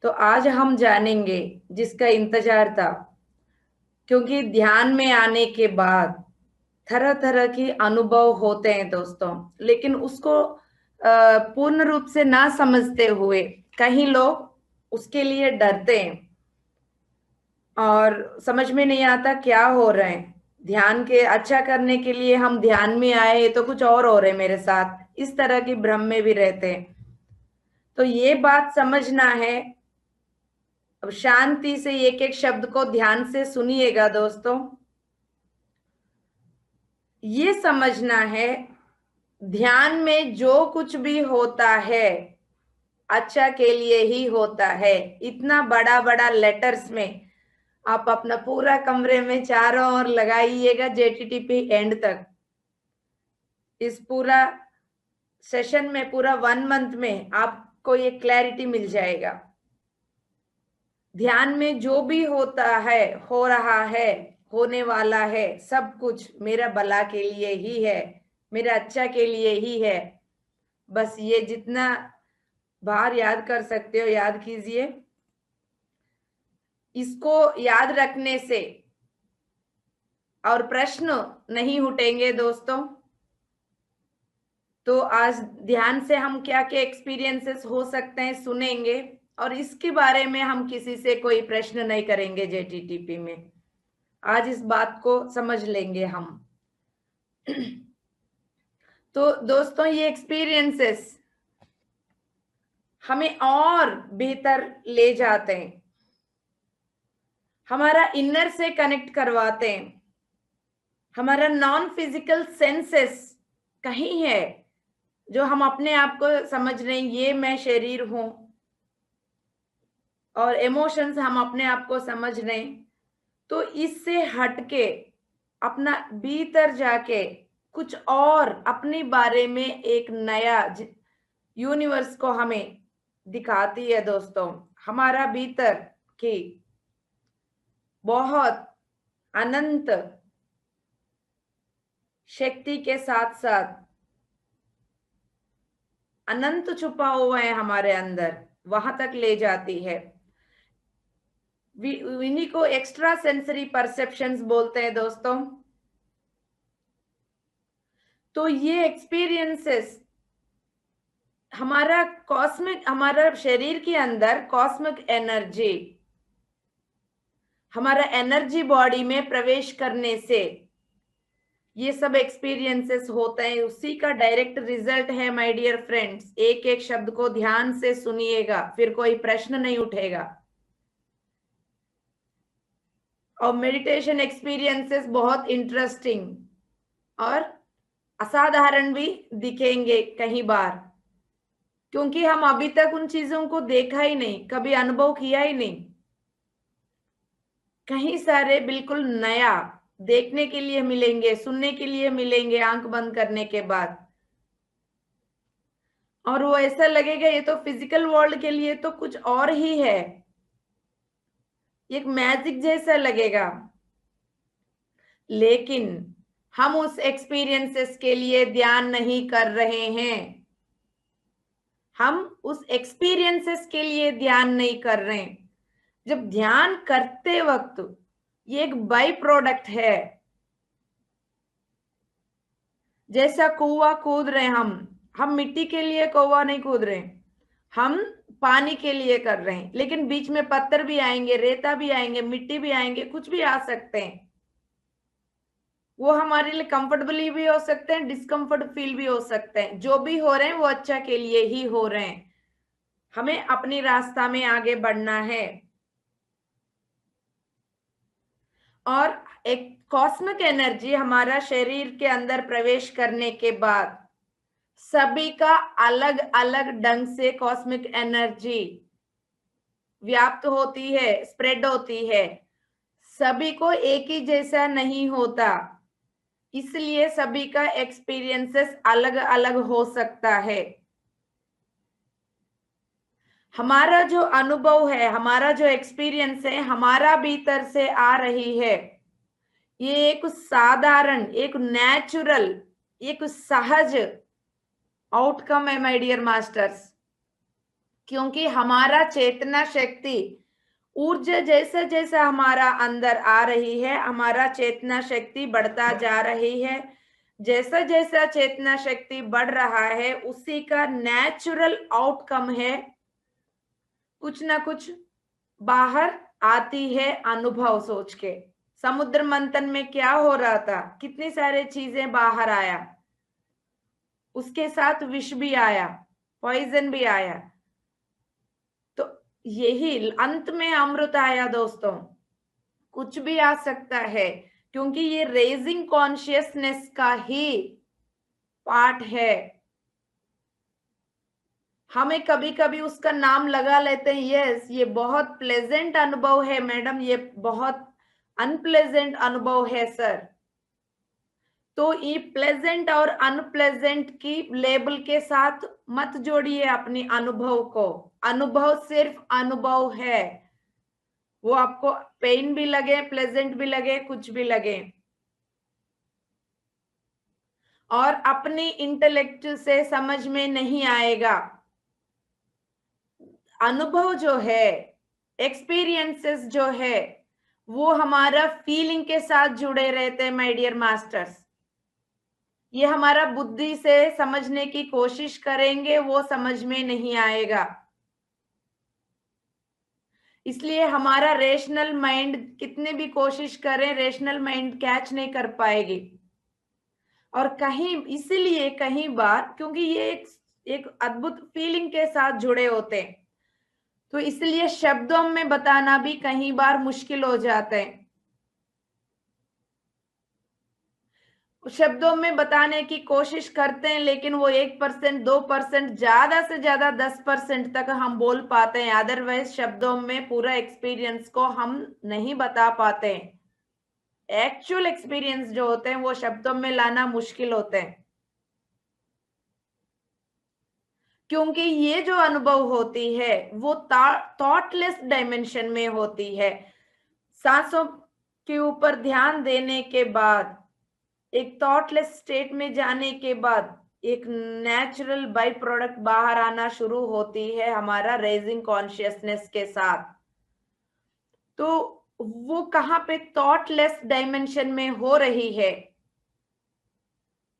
तो आज हम जानेंगे जिसका इंतजार था, क्योंकि ध्यान में आने के बाद तरह तरह की अनुभव होते हैं दोस्तों। लेकिन उसको पूर्ण रूप से ना समझते हुए कई लोग उसके लिए डरते हैं और समझ में नहीं आता क्या हो रहा है। ध्यान के अच्छा करने के लिए हम ध्यान में आए तो कुछ और हो रहे मेरे साथ, इस तरह की भ्रम में भी रहते हैं। तो ये बात समझना है। अब शांति से एक एक शब्द को ध्यान से सुनिएगा दोस्तों। ये समझना है, ध्यान में जो कुछ भी होता है अच्छा के लिए ही होता है। इतना बड़ा बड़ा लेटर्स में आप अपना पूरा कमरे में चारों ओर लगाइएगा जेटीटीपी एंड तक। इस पूरा सेशन में, पूरा 1 मंथ में आपको ये क्लैरिटी मिल जाएगा। ध्यान में जो भी होता है, हो रहा है, होने वाला है, सब कुछ मेरा भला के लिए ही है, मेरा अच्छा के लिए ही है। बस ये जितना बार याद कर सकते हो याद कीजिए। इसको याद रखने से और प्रश्न नहीं उठेंगे दोस्तों। तो आज ध्यान से हम क्या क्या एक्सपीरियंसेस हो सकते हैं सुनेंगे, और इसके बारे में हम किसी से कोई प्रश्न नहीं करेंगे जेटीटीपी में। आज इस बात को समझ लेंगे हम। तो दोस्तों ये एक्सपीरियंसेस हमें और बेहतर ले जाते हैं, हमारा इनर से कनेक्ट करवाते हैं। हमारा नॉन फिजिकल सेंसेस कहीं है जो हम अपने आप को समझ रहे हैं, ये मैं शरीर हूं, और इमोशंस हम अपने आप को समझ रहे हैं। तो इससे हटके अपना भीतर जाके कुछ और अपने बारे में एक नया यूनिवर्स को हमें दिखाती है दोस्तों। हमारा भीतर की बहुत अनंत शक्ति के साथ साथ अनंत छुपा हुआ है हमारे अंदर, वहां तक ले जाती है। इन्हीं को एक्स्ट्रा सेंसरी परसेप्शंस बोलते हैं दोस्तों। तो ये एक्सपीरियंसेस हमारा कॉस्मिक, हमारा शरीर के अंदर कॉस्मिक एनर्जी हमारा एनर्जी बॉडी में प्रवेश करने से ये सब एक्सपीरियंसेस होते हैं। उसी का डायरेक्ट रिजल्ट है माय डियर फ्रेंड्स। एक एक शब्द को ध्यान से सुनिएगा, फिर कोई प्रश्न नहीं उठेगा। और मेडिटेशन एक्सपीरियंसेस बहुत इंटरेस्टिंग और असाधारण भी दिखेंगे कई बार, क्योंकि हम अभी तक उन चीजों को देखा ही नहीं, कभी अनुभव किया ही नहीं। कहीं सारे बिल्कुल नया देखने के लिए मिलेंगे, सुनने के लिए मिलेंगे आंख बंद करने के बाद। और वो ऐसा लगेगा ये तो फिजिकल वर्ल्ड के लिए तो कुछ और ही है, एक मैजिक जैसा लगेगा। लेकिन हम उस एक्सपीरियंसेस के लिए ध्यान नहीं कर रहे हैं। हम उस एक्सपीरियंसेस के लिए ध्यान नहीं कर रहे हैं। जब ध्यान करते वक्त ये एक बाई प्रोडक्ट है। जैसा कुआं कूद रहे हम मिट्टी के लिए कुआं नहीं कूद रहे, हम पानी के लिए कर रहे हैं। लेकिन बीच में पत्थर भी आएंगे, रेता भी आएंगे, मिट्टी भी आएंगे, कुछ भी आ सकते हैं। वो हमारे लिए कंफर्टेबली भी हो सकते हैं, डिस्कम्फर्ट फील भी हो सकते हैं। जो भी हो रहे हैं वो अच्छा के लिए ही हो रहे हैं। हमें अपनी रास्ता में आगे बढ़ना है। और एक कॉस्मिक एनर्जी हमारा शरीर के अंदर प्रवेश करने के बाद सभी का अलग अलग ढंग से कॉस्मिक एनर्जी व्याप्त होती है, स्प्रेड होती है। सभी को एक ही जैसा नहीं होता, इसलिए सभी का एक्सपीरियंसेस अलग अलग हो सकता है। हमारा जो अनुभव है, हमारा जो एक्सपीरियंस है, हमारा भीतर से आ रही है। ये एक साधारण, एक नेचुरल, एक सहज आउटकम है माय डियर मास्टर्स। क्योंकि हमारा चेतना शक्ति ऊर्जा जैसा जैसा हमारा अंदर आ रही है, हमारा चेतना शक्ति बढ़ता जा रही है। जैसा जैसा चेतना शक्ति बढ़ रहा है, उसी का नेचुरल आउटकम है कुछ ना कुछ बाहर आती है अनुभव सोच के। समुद्र मंथन में क्या हो रहा था, कितनी सारी चीजें बाहर आया, उसके साथ विष भी आया, पॉइजन भी आया, तो यही अंत में अमृत आया दोस्तों। कुछ भी आ सकता है, क्योंकि ये रेजिंग कॉन्शियसनेस का ही पार्ट है। हमें कभी कभी उसका नाम लगा लेते हैं, यस ये बहुत प्लेजेंट अनुभव है मैडम, ये बहुत अनप्लेजेंट अनुभव है सर। तो ये प्लेजेंट और अनप्लेजेंट की लेबल के साथ मत जोड़िए अपनी अनुभव को। अनुभव सिर्फ अनुभव है, वो आपको पेन भी लगे, प्लेजेंट भी लगे, कुछ भी लगे, और अपनी इंटेलेक्ट से समझ में नहीं आएगा। अनुभव जो है, एक्सपीरियंसेस जो है, वो हमारा फीलिंग के साथ जुड़े रहते हैं माय डियर मास्टर्स। ये हमारा बुद्धि से समझने की कोशिश करेंगे, वो समझ में नहीं आएगा। इसलिए हमारा रेशनल माइंड कितने भी कोशिश करें, रेशनल माइंड कैच नहीं कर पाएगी। और कहीं इसीलिए कहीं बार, क्योंकि ये एक अद्भुत फीलिंग के साथ जुड़े होते हैं, तो इसलिए शब्दों में बताना भी कहीं बार मुश्किल हो जाता है। शब्दों में बताने की कोशिश करते हैं, लेकिन वो 1%, 2%, ज्यादा से ज्यादा 10% तक हम बोल पाते हैं। अदरवाइज शब्दों में पूरा एक्सपीरियंस को हम नहीं बता पाते हैं। एक्चुअल एक्सपीरियंस जो होते हैं वो शब्दों में लाना मुश्किल होते हैं, क्योंकि ये जो अनुभव होती है वो थॉटलेस डायमेंशन में होती है। सांसों के ऊपर ध्यान देने के बाद, एक थॉटलेस स्टेट में जाने के बाद, एक नेचुरल बाई प्रोडक्ट बाहर आना शुरू होती है हमारा रेजिंग कॉन्शियसनेस के साथ। तो वो कहाँ पे थॉटलेस डायमेंशन में हो रही है,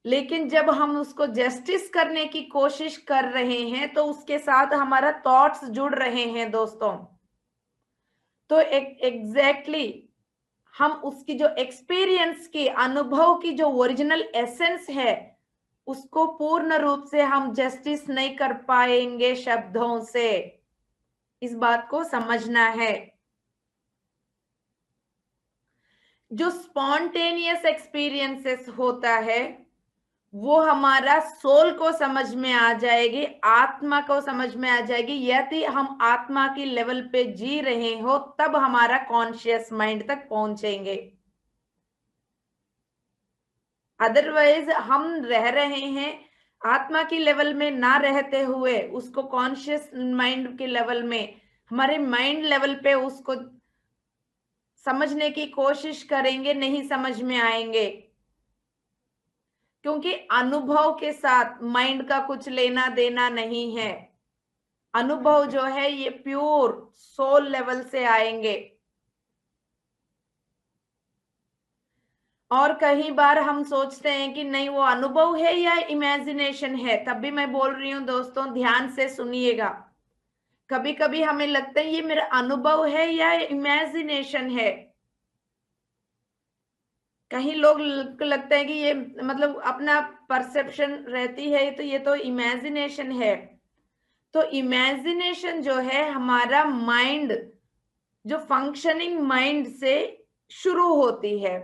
लेकिन जब हम उसको जस्टिस करने की कोशिश कर रहे हैं तो उसके साथ हमारा थॉट्स जुड़ रहे हैं दोस्तों। तो एग्जैक्टली हम उसकी जो एक्सपीरियंस की, अनुभव की जो ओरिजिनल एसेंस है, उसको पूर्ण रूप से हम जस्टिस नहीं कर पाएंगे शब्दों से। इस बात को समझना है। जो स्पॉन्टेनियस एक्सपीरियंसेस होता है वो हमारा सोल को समझ में आ जाएगी, आत्मा को समझ में आ जाएगी। यदि हम आत्मा की लेवल पे जी रहे हो तब हमारा कॉन्शियस माइंड तक पहुंचेंगे। अदरवाइज हम रह रहे हैं आत्मा की लेवल में ना रहते हुए, उसको कॉन्शियस माइंड के लेवल में, हमारे माइंड लेवल पे उसको समझने की कोशिश करेंगे, नहीं समझ में आएंगे। क्योंकि अनुभव के साथ माइंड का कुछ लेना देना नहीं है। अनुभव जो है ये प्योर सोल लेवल से आएंगे। और कई बार हम सोचते हैं कि नहीं वो अनुभव है या इमेजिनेशन है, तब भी मैं बोल रही हूं दोस्तों ध्यान से सुनिएगा। कभी कभी हमें लगता है ये मेरा अनुभव है या इमेजिनेशन है। कहीं लोग लगता है कि ये मतलब अपना परसेप्शन रहती है, तो ये तो इमेजिनेशन है। तो इमेजिनेशन जो है हमारा माइंड, जो फंक्शनिंग माइंड से शुरू होती है।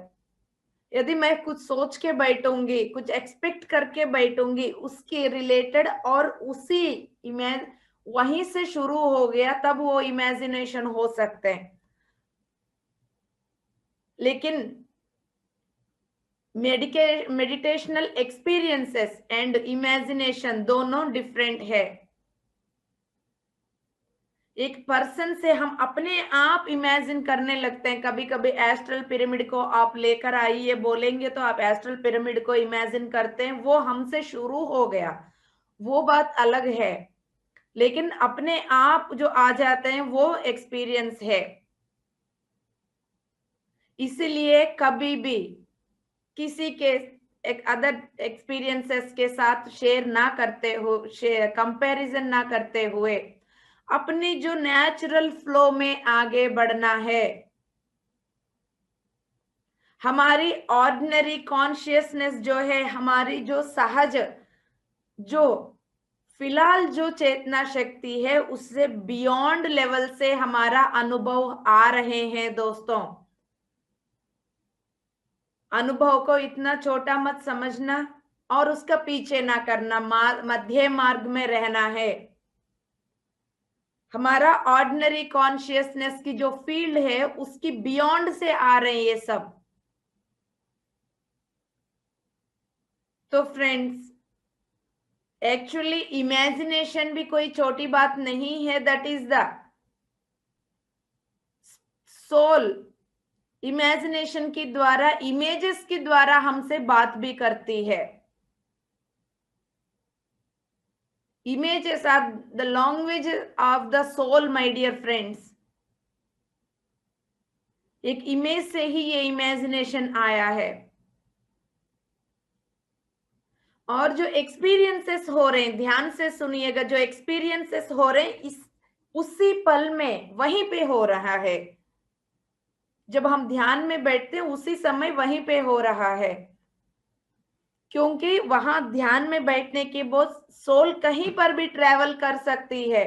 यदि मैं कुछ सोच के बैठूंगी, कुछ एक्सपेक्ट करके बैठूंगी उसके रिलेटेड, और उसी इमेज वहीं से शुरू हो गया, तब वो इमेजिनेशन हो सकते हैं। लेकिन मेडिटेशनल एक्सपीरियंसेस एंड इमेजिनेशन दोनों डिफरेंट है। एक पर्सन से हम अपने आप इमेजिन करने लगते हैं। कभी कभी एस्ट्रल पिरामिड को आप लेकर आइए बोलेंगे तो आप एस्ट्रल पिरामिड को इमेजिन करते हैं, वो हमसे शुरू हो गया, वो बात अलग है। लेकिन अपने आप जो आ जाते हैं वो एक्सपीरियंस है। इसलिए कभी भी किसी के एक अदर एक्सपीरियंसेस के साथ शेयर ना करते हो, शेयर कंपैरिजन ना करते हुए अपनी जो नेचुरल फ्लो में आगे बढ़ना है। हमारी ऑर्डिनरी कॉन्शियसनेस जो है, हमारी जो सहज, जो फिलहाल जो चेतना शक्ति है, उससे बियॉन्ड लेवल से हमारा अनुभव आ रहे हैं दोस्तों। अनुभव को इतना छोटा मत समझना और उसका पीछे ना करना, मध्य मार्ग में रहना है। हमारा ऑर्डिनरी कॉन्शियसनेस की जो फील्ड है उसकी बियॉन्ड से आ रहे हैं ये सब। तो फ्रेंड्स, एक्चुअली इमेजिनेशन भी कोई छोटी बात नहीं है। That is the soul. Imagination के द्वारा, इमेजेस के द्वारा हमसे बात भी करती है। Images are the language of the soul my dear friends. एक इमेज से ही ये इमेजिनेशन आया है। और जो एक्सपीरियंसेस हो रहे हैं, ध्यान से सुनिएगा, जो एक्सपीरियंसेस हो रहे हैं इस उसी पल में वहीं पे हो रहा है। जब हम ध्यान में बैठते हैं उसी समय वहीं पे हो रहा है, क्योंकि वहां ध्यान में बैठने के बाद सोल कहीं पर भी ट्रेवल कर सकती है।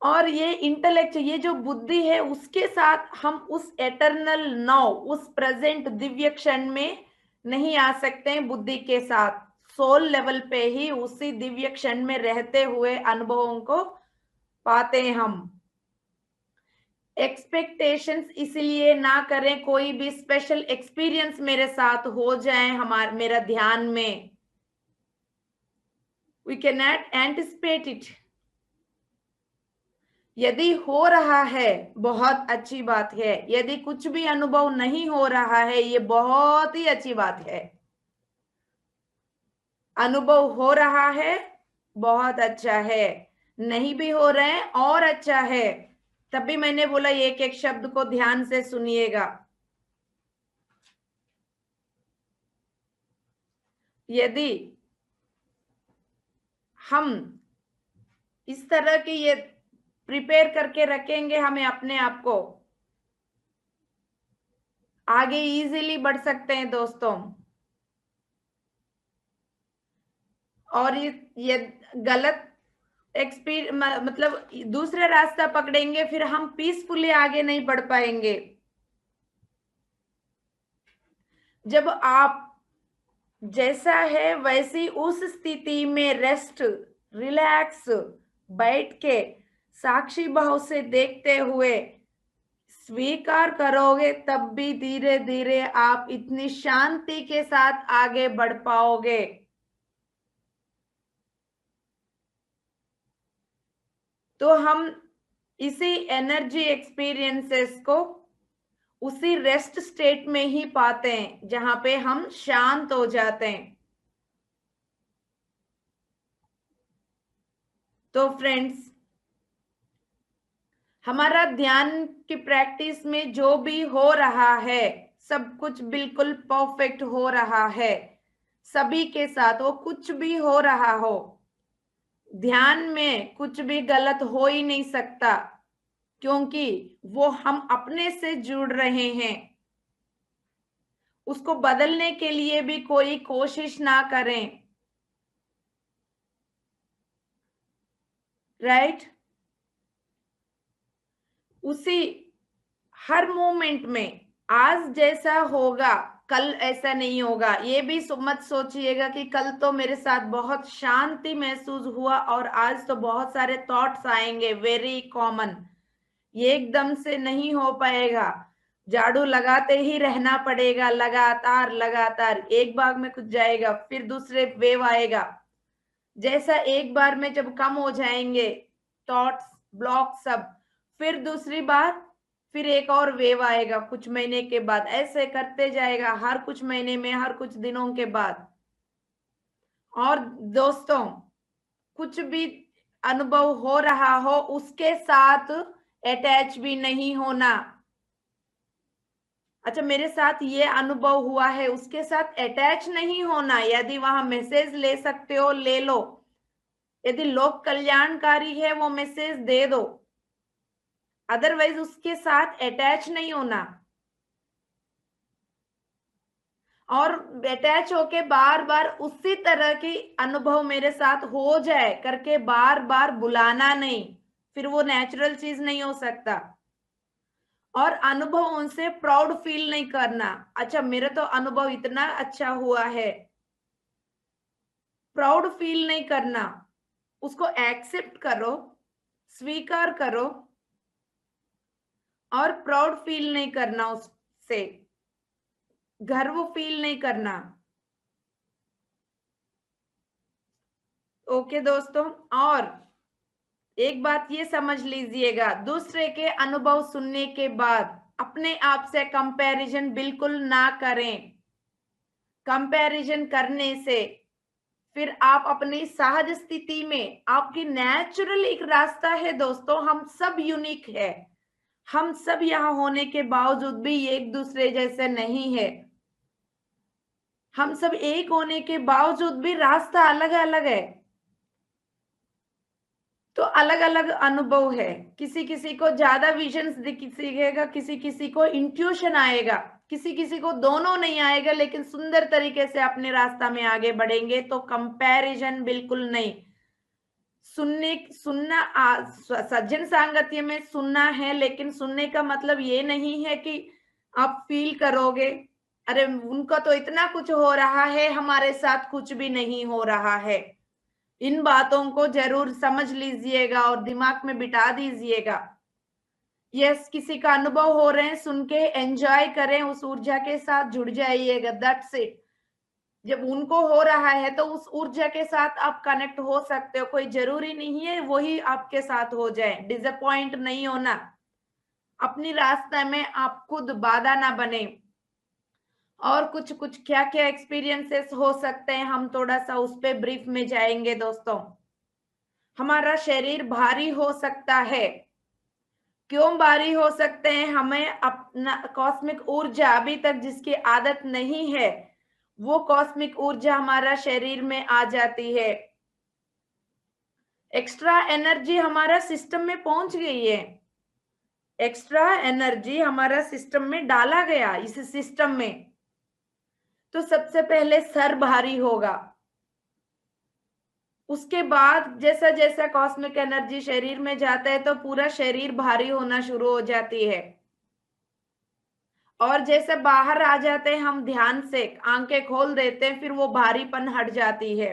और ये इंटेलेक्ट, ये जो बुद्धि है, उसके साथ हम उस एटर्नल नाउ, उस प्रेजेंट दिव्य क्षण में नहीं आ सकते हैं। बुद्धि के साथ सोल लेवल पे ही उसी दिव्य क्षण में रहते हुए अनुभवों को पाते हैं हम। एक्सपेक्टेशंस इसलिए ना करें कोई भी स्पेशल एक्सपीरियंस मेरे साथ हो जाए मेरा ध्यान में। We can not anticipate it. यदि हो रहा है बहुत अच्छी बात है, यदि कुछ भी अनुभव नहीं हो रहा है ये बहुत ही अच्छी बात है। अनुभव हो रहा है बहुत अच्छा है, नहीं भी हो रहे हैं और अच्छा है। तभी मैंने बोला एक एक शब्द को ध्यान से सुनिएगा। यदि हम इस तरह की ये प्रिपेयर करके रखेंगे, हमें अपने आप को आगे इजीली बढ़ सकते हैं दोस्तों। और ये गलत मतलब दूसरा रास्ता पकड़ेंगे, फिर हम पीसफुली आगे नहीं बढ़ पाएंगे। जब आप जैसा है वैसी उस स्थिति में रेस्ट, रिलैक्स बैठ के साक्षी भाव से देखते हुए स्वीकार करोगे, तब भी धीरे धीरे आप इतनी शांति के साथ आगे बढ़ पाओगे। तो हम इसी एनर्जी एक्सपीरियंसेस को उसी रेस्ट स्टेट में ही पाते हैं जहां पे हम शांत हो जाते हैं। तो फ्रेंड्स, हमारा ध्यान की प्रैक्टिस में जो भी हो रहा है सब कुछ बिल्कुल परफेक्ट हो रहा है। सभी के साथ वो कुछ भी हो रहा हो, ध्यान में कुछ भी गलत हो ही नहीं सकता, क्योंकि वो हम अपने से जुड़ रहे हैं। उसको बदलने के लिए भी कोई कोशिश ना करें। राइट? उसी हर मोमेंट में आज जैसा होगा कल ऐसा नहीं होगा। ये भी मत सोचिएगा कि कल तो मेरे साथ बहुत शांति महसूस हुआ और आज तो बहुत सारे थॉट्स आएंगे, वेरी कॉमन। ये एकदम से नहीं हो पाएगा। झाड़ू लगाते ही रहना पड़ेगा, लगातार लगातार। एक भाग में कुछ जाएगा, फिर दूसरे वेव आएगा। जैसा एक बार में जब कम हो जाएंगे थॉट्स, ब्लॉक सब, फिर दूसरी बार, फिर एक और वेव आएगा कुछ महीने के बाद। ऐसे करते जाएगा हर कुछ महीने में, हर कुछ दिनों के बाद। और दोस्तों, कुछ भी अनुभव हो रहा हो उसके साथ अटैच भी नहीं होना। अच्छा, मेरे साथ ये अनुभव हुआ है, उसके साथ अटैच नहीं होना। यदि वहां मैसेज ले सकते हो ले लो, यदि लोक कल्याणकारी है वो मैसेज दे दो, अदरवाइज उसके साथ अटैच नहीं होना। और अटैच होके बार बार उसी तरह की अनुभव मेरे साथ हो जाए करके बार बार बुलाना नहीं, फिर वो नेचुरल चीज नहीं हो सकता। और अनुभव उनसे प्राउड फील नहीं करना, अच्छा मेरा तो अनुभव इतना अच्छा हुआ है, प्राउड फील नहीं करना, उसको एक्सेप्ट करो, स्वीकार करो, और प्राउड फील नहीं करना, उससे गर्व फील नहीं करना। ओके दोस्तों, और एक बात ये समझ लीजिएगा, दूसरे के अनुभव सुनने के बाद अपने आप से कंपैरिजन बिल्कुल ना करें। कंपैरिजन करने से फिर आप अपनी सहज स्थिति में, आपकी नेचुरल एक रास्ता है दोस्तों, हम सब यूनिक है, हम सब यहाँ होने के बावजूद भी एक दूसरे जैसे नहीं है, हम सब एक होने के बावजूद भी रास्ता अलग अलग है। तो अलग अलग अनुभव है, किसी किसी को ज्यादा विजन दिखेगा, किसी किसी को इंट्यूशन आएगा, किसी किसी को दोनों नहीं आएगा, लेकिन सुंदर तरीके से अपने रास्ता में आगे बढ़ेंगे। तो कंपैरिजन बिल्कुल नहीं। सुनना सज्जन सांगत्य में सुनना है, लेकिन सुनने का मतलब ये नहीं है कि आप फील करोगे अरे उनका तो इतना कुछ हो रहा है, हमारे साथ कुछ भी नहीं हो रहा है। इन बातों को जरूर समझ लीजिएगा और दिमाग में बिठा दीजिएगा। यस, किसी का अनुभव हो रहे हैं, सुन के एंजॉय करें, उस ऊर्जा के साथ जुड़ जाइएगा, दैट्स इट। जब उनको हो रहा है तो उस ऊर्जा के साथ आप कनेक्ट हो सकते हो, कोई जरूरी नहीं है वही आपके साथ हो जाए। डिसअपॉइंट नहीं होना, अपनी रास्ते में आप खुद बाधा ना बने। और कुछ कुछ क्या क्या एक्सपीरियंसेस हो सकते हैं, हम थोड़ा सा उस पे ब्रीफ में जाएंगे दोस्तों। हमारा शरीर भारी हो सकता है, क्यों भारी हो सकते हैं? हमें अपना कॉस्मिक ऊर्जा अभी तक जिसकी आदत नहीं है, वो कॉस्मिक ऊर्जा हमारा शरीर में आ जाती है, एक्स्ट्रा एनर्जी हमारा सिस्टम में पहुंच गई है, एक्स्ट्रा एनर्जी हमारा सिस्टम में डाला गया, इस सिस्टम में। तो सबसे पहले सर भारी होगा, उसके बाद जैसा जैसा कॉस्मिक एनर्जी शरीर में जाता है तो पूरा शरीर भारी होना शुरू हो जाती है। और जैसे बाहर आ जाते हैं हम, ध्यान से आंखें खोल देते हैं, फिर वो भारीपन हट जाती है।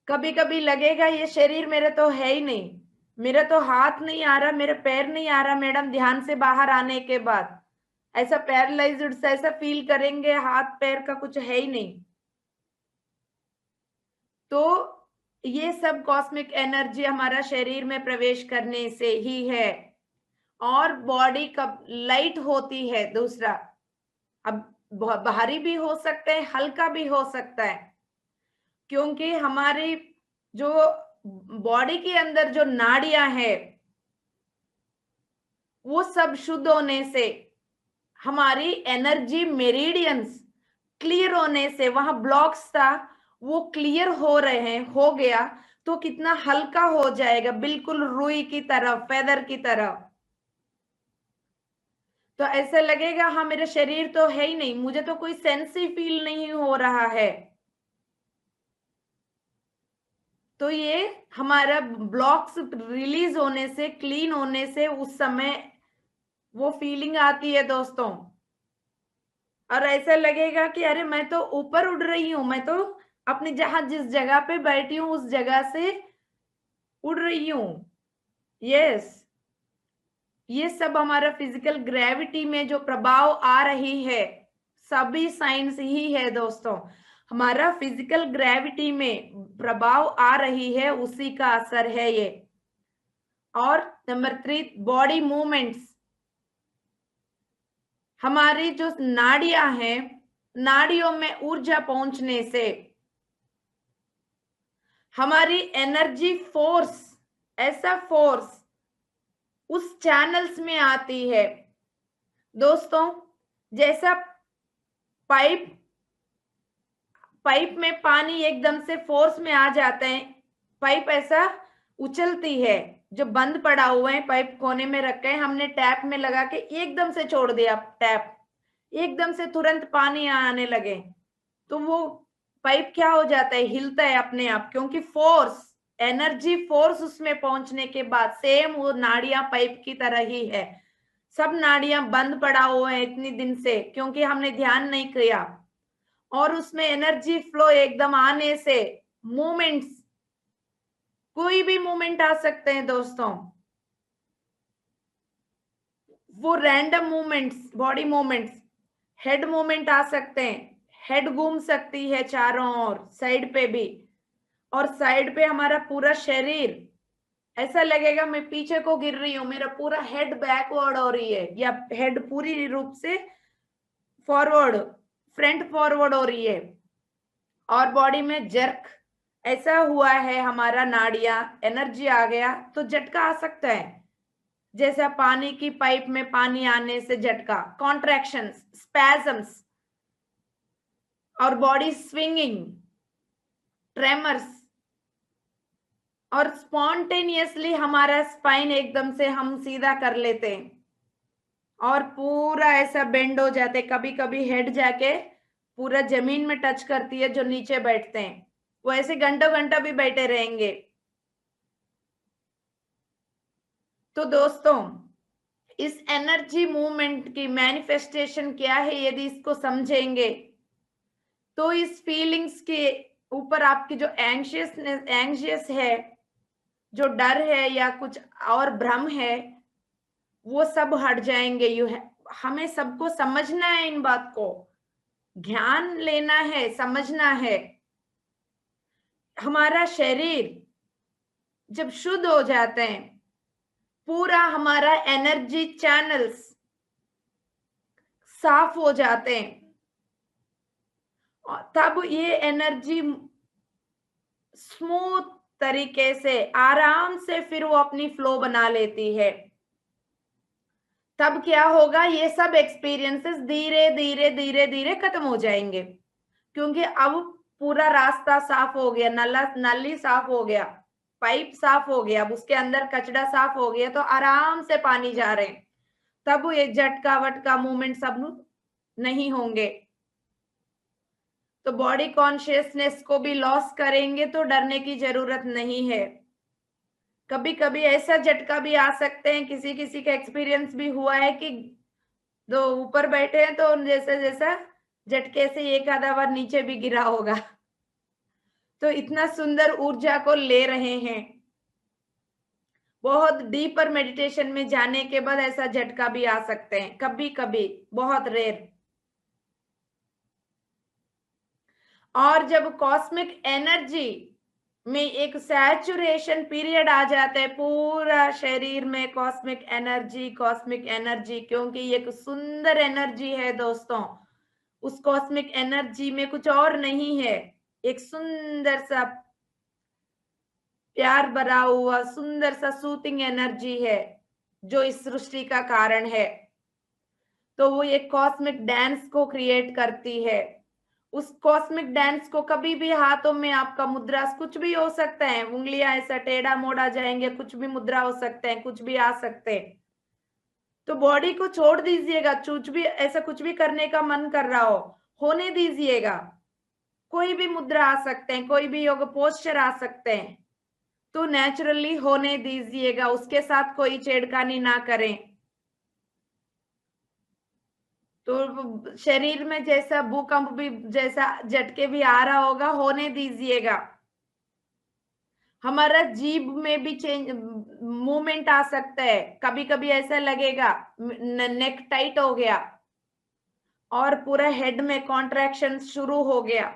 कभी कभी लगेगा ये शरीर मेरे तो है ही नहीं, मेरा तो हाथ नहीं आ रहा, मेरा पैर नहीं आ रहा मैडम, ध्यान से बाहर आने के बाद ऐसा पैरालाइज्ड सा ऐसा फील करेंगे, हाथ पैर का कुछ है ही नहीं। तो ये सब कॉस्मिक एनर्जी हमारा शरीर में प्रवेश करने से ही है। और बॉडी कब लाइट होती है, दूसरा अब भारी भी हो सकता है, हल्का भी हो सकता है, क्योंकि हमारी जो बॉडी के अंदर जो नाड़ियां हैं वो सब शुद्ध होने से, हमारी एनर्जी मेरिडियंस क्लियर होने से, वहां ब्लॉक्स था वो क्लियर हो रहे हैं, हो गया तो कितना हल्का हो जाएगा, बिल्कुल रुई की तरह, फेदर की तरह। तो ऐसे लगेगा हाँ मेरा शरीर तो है ही नहीं, मुझे तो कोई सेंस ही फील नहीं हो रहा है। तो ये हमारा ब्लॉक्स रिलीज होने से, क्लीन होने से उस समय वो फीलिंग आती है दोस्तों। और ऐसा लगेगा कि अरे मैं तो ऊपर उड़ रही हूं, मैं तो अपनी जहां जिस जगह पे बैठी हूं उस जगह से उड़ रही हूं। यस, ये सब हमारा फिजिकल ग्रेविटी में जो प्रभाव आ रही है, सभी साइंस ही है दोस्तों, हमारा फिजिकल ग्रेविटी में प्रभाव आ रही है, उसी का असर है ये। और नंबर 3, बॉडी मूवमेंट्स। हमारी जो नाड़ियां हैं, नाड़ियों में ऊर्जा पहुंचने से हमारी एनर्जी फोर्स, ऐसा फोर्स उस चैनल्स में आती है दोस्तों। जैसा पाइप में पानी एकदम से फोर्स में आ जाते हैं, पाइप ऐसा उछलती है, जो बंद पड़ा हुआ है पाइप कोने में रखे हैं, हमने टैप में लगा के एकदम से छोड़ दिया टैप, एकदम से तुरंत पानी आने लगे, तो वो पाइप क्या हो जाता है, हिलता है अपने आप, क्योंकि फोर्स, एनर्जी फोर्स उसमें पहुंचने के बाद, सेम वो नाड़ियां पाइप की तरह ही है। सब नाड़ियां बंद पड़ा हुआ है इतनी दिन से, क्योंकि हमने ध्यान नहीं किया, और उसमें एनर्जी फ्लो एकदम आने से मूवमेंट्स, कोई भी मूवमेंट आ सकते हैं दोस्तों, वो random movements, body movements, head movement आ सकते हैं, हेड घूम सकती है चारों ओर, साइड पे भी, और साइड पे हमारा पूरा शरीर, ऐसा लगेगा मैं पीछे को गिर रही हूँ, मेरा पूरा हेड बैकवर्ड हो रही है, या हेड पूरी रूप से फॉरवर्ड, फ्रंट फॉरवर्ड हो रही है, और बॉडी में जर्क ऐसा हुआ है, हमारा नाड़ियां, एनर्जी आ गया तो झटका आ सकता है, जैसा पानी की पाइप में पानी आने से झटका, कॉन्ट्रैक्शंस, स्पैजम्स, और बॉडी स्विंगिंग, ट्रेमर्स, और स्पॉन्टेनियसली हमारा स्पाइन एकदम से हम सीधा कर लेते हैं, और पूरा ऐसा बेंड हो जाते, कभी कभी हेड जाके पूरा जमीन में टच करती है, जो नीचे बैठते हैं वो ऐसे घंटों घंटा भी बैठे रहेंगे। तो दोस्तों, इस एनर्जी मूवमेंट की मैनिफेस्टेशन क्या है, यदि इसको समझेंगे तो इस फीलिंग्स के ऊपर आपकी जो एंग्शियस है, जो डर है या कुछ और भ्रम है, वो सब हट जाएंगे। हमें सबको समझना है, इन बात को ध्यान लेना है, समझना है। हमारा शरीर जब शुद्ध हो जाते हैं, पूरा हमारा एनर्जी चैनल्स साफ हो जाते हैं, तब ये एनर्जी स्मूथ तरीके से, आराम से फिर वो अपनी फ्लो बना लेती है। तब क्या होगा, ये सब एक्सपीरियंसेस धीरे धीरे धीरे धीरे खत्म हो जाएंगे, क्योंकि अब पूरा रास्ता साफ हो गया, नली साफ हो गया, पाइप साफ हो गया, अब उसके अंदर कचरा साफ हो गया, तो आराम से पानी जा रहे हैं, तब ये झटका वटका मूवमेंट सब नहीं होंगे। तो बॉडी कॉन्शियसनेस को भी लॉस करेंगे तो डरने की जरूरत नहीं है। कभी कभी ऐसा झटका भी आ सकते हैं, किसी किसी का एक्सपीरियंस भी हुआ है कि दो ऊपर बैठे हैं तो जैसे जैसा झटके से एक आधा बार नीचे भी गिरा होगा, तो इतना सुंदर ऊर्जा को ले रहे हैं। बहुत डीपर मेडिटेशन में जाने के बाद ऐसा झटका भी आ सकते हैं, कभी कभी, बहुत रेयर। और जब कॉस्मिक एनर्जी में एक सैचुरेशन पीरियड आ जाता है, पूरा शरीर में कॉस्मिक एनर्जी, कॉस्मिक एनर्जी, क्योंकि ये एक सुंदर एनर्जी है दोस्तों, उस कॉस्मिक एनर्जी में कुछ और नहीं है, एक सुंदर सा प्यार भरा हुआ सुंदर सा सूथिंग एनर्जी है, जो इस सृष्टि का कारण है। तो वो एक कॉस्मिक डांस को क्रिएट करती है। उस कॉस्मिक डांस को कभी भी हाथों में आपका मुद्रा, कुछ भी हो सकता है, उंगलियां ऐसा टेढ़ा मोड़ा जाएंगे, कुछ भी मुद्रा हो सकते हैं, कुछ भी आ सकते हैं। तो बॉडी को छोड़ दीजिएगा, कुछ भी ऐसा कुछ भी करने का मन कर रहा हो, होने दीजिएगा। कोई भी मुद्रा आ सकते हैं, कोई भी योग पोस्चर आ सकते हैं, तो नेचुरली होने दीजिएगा, उसके साथ कोई छेड़खानी ना करें। तो शरीर में जैसा भूकंप भी, जैसा झटके भी आ रहा होगा, होने दीजिएगा। हमारा जीभ में भी चेंज, मूवमेंट आ सकता है, कभी कभी ऐसा लगेगा नेक टाइट हो गया और पूरा हेड में कॉन्ट्रैक्शन शुरू हो गया,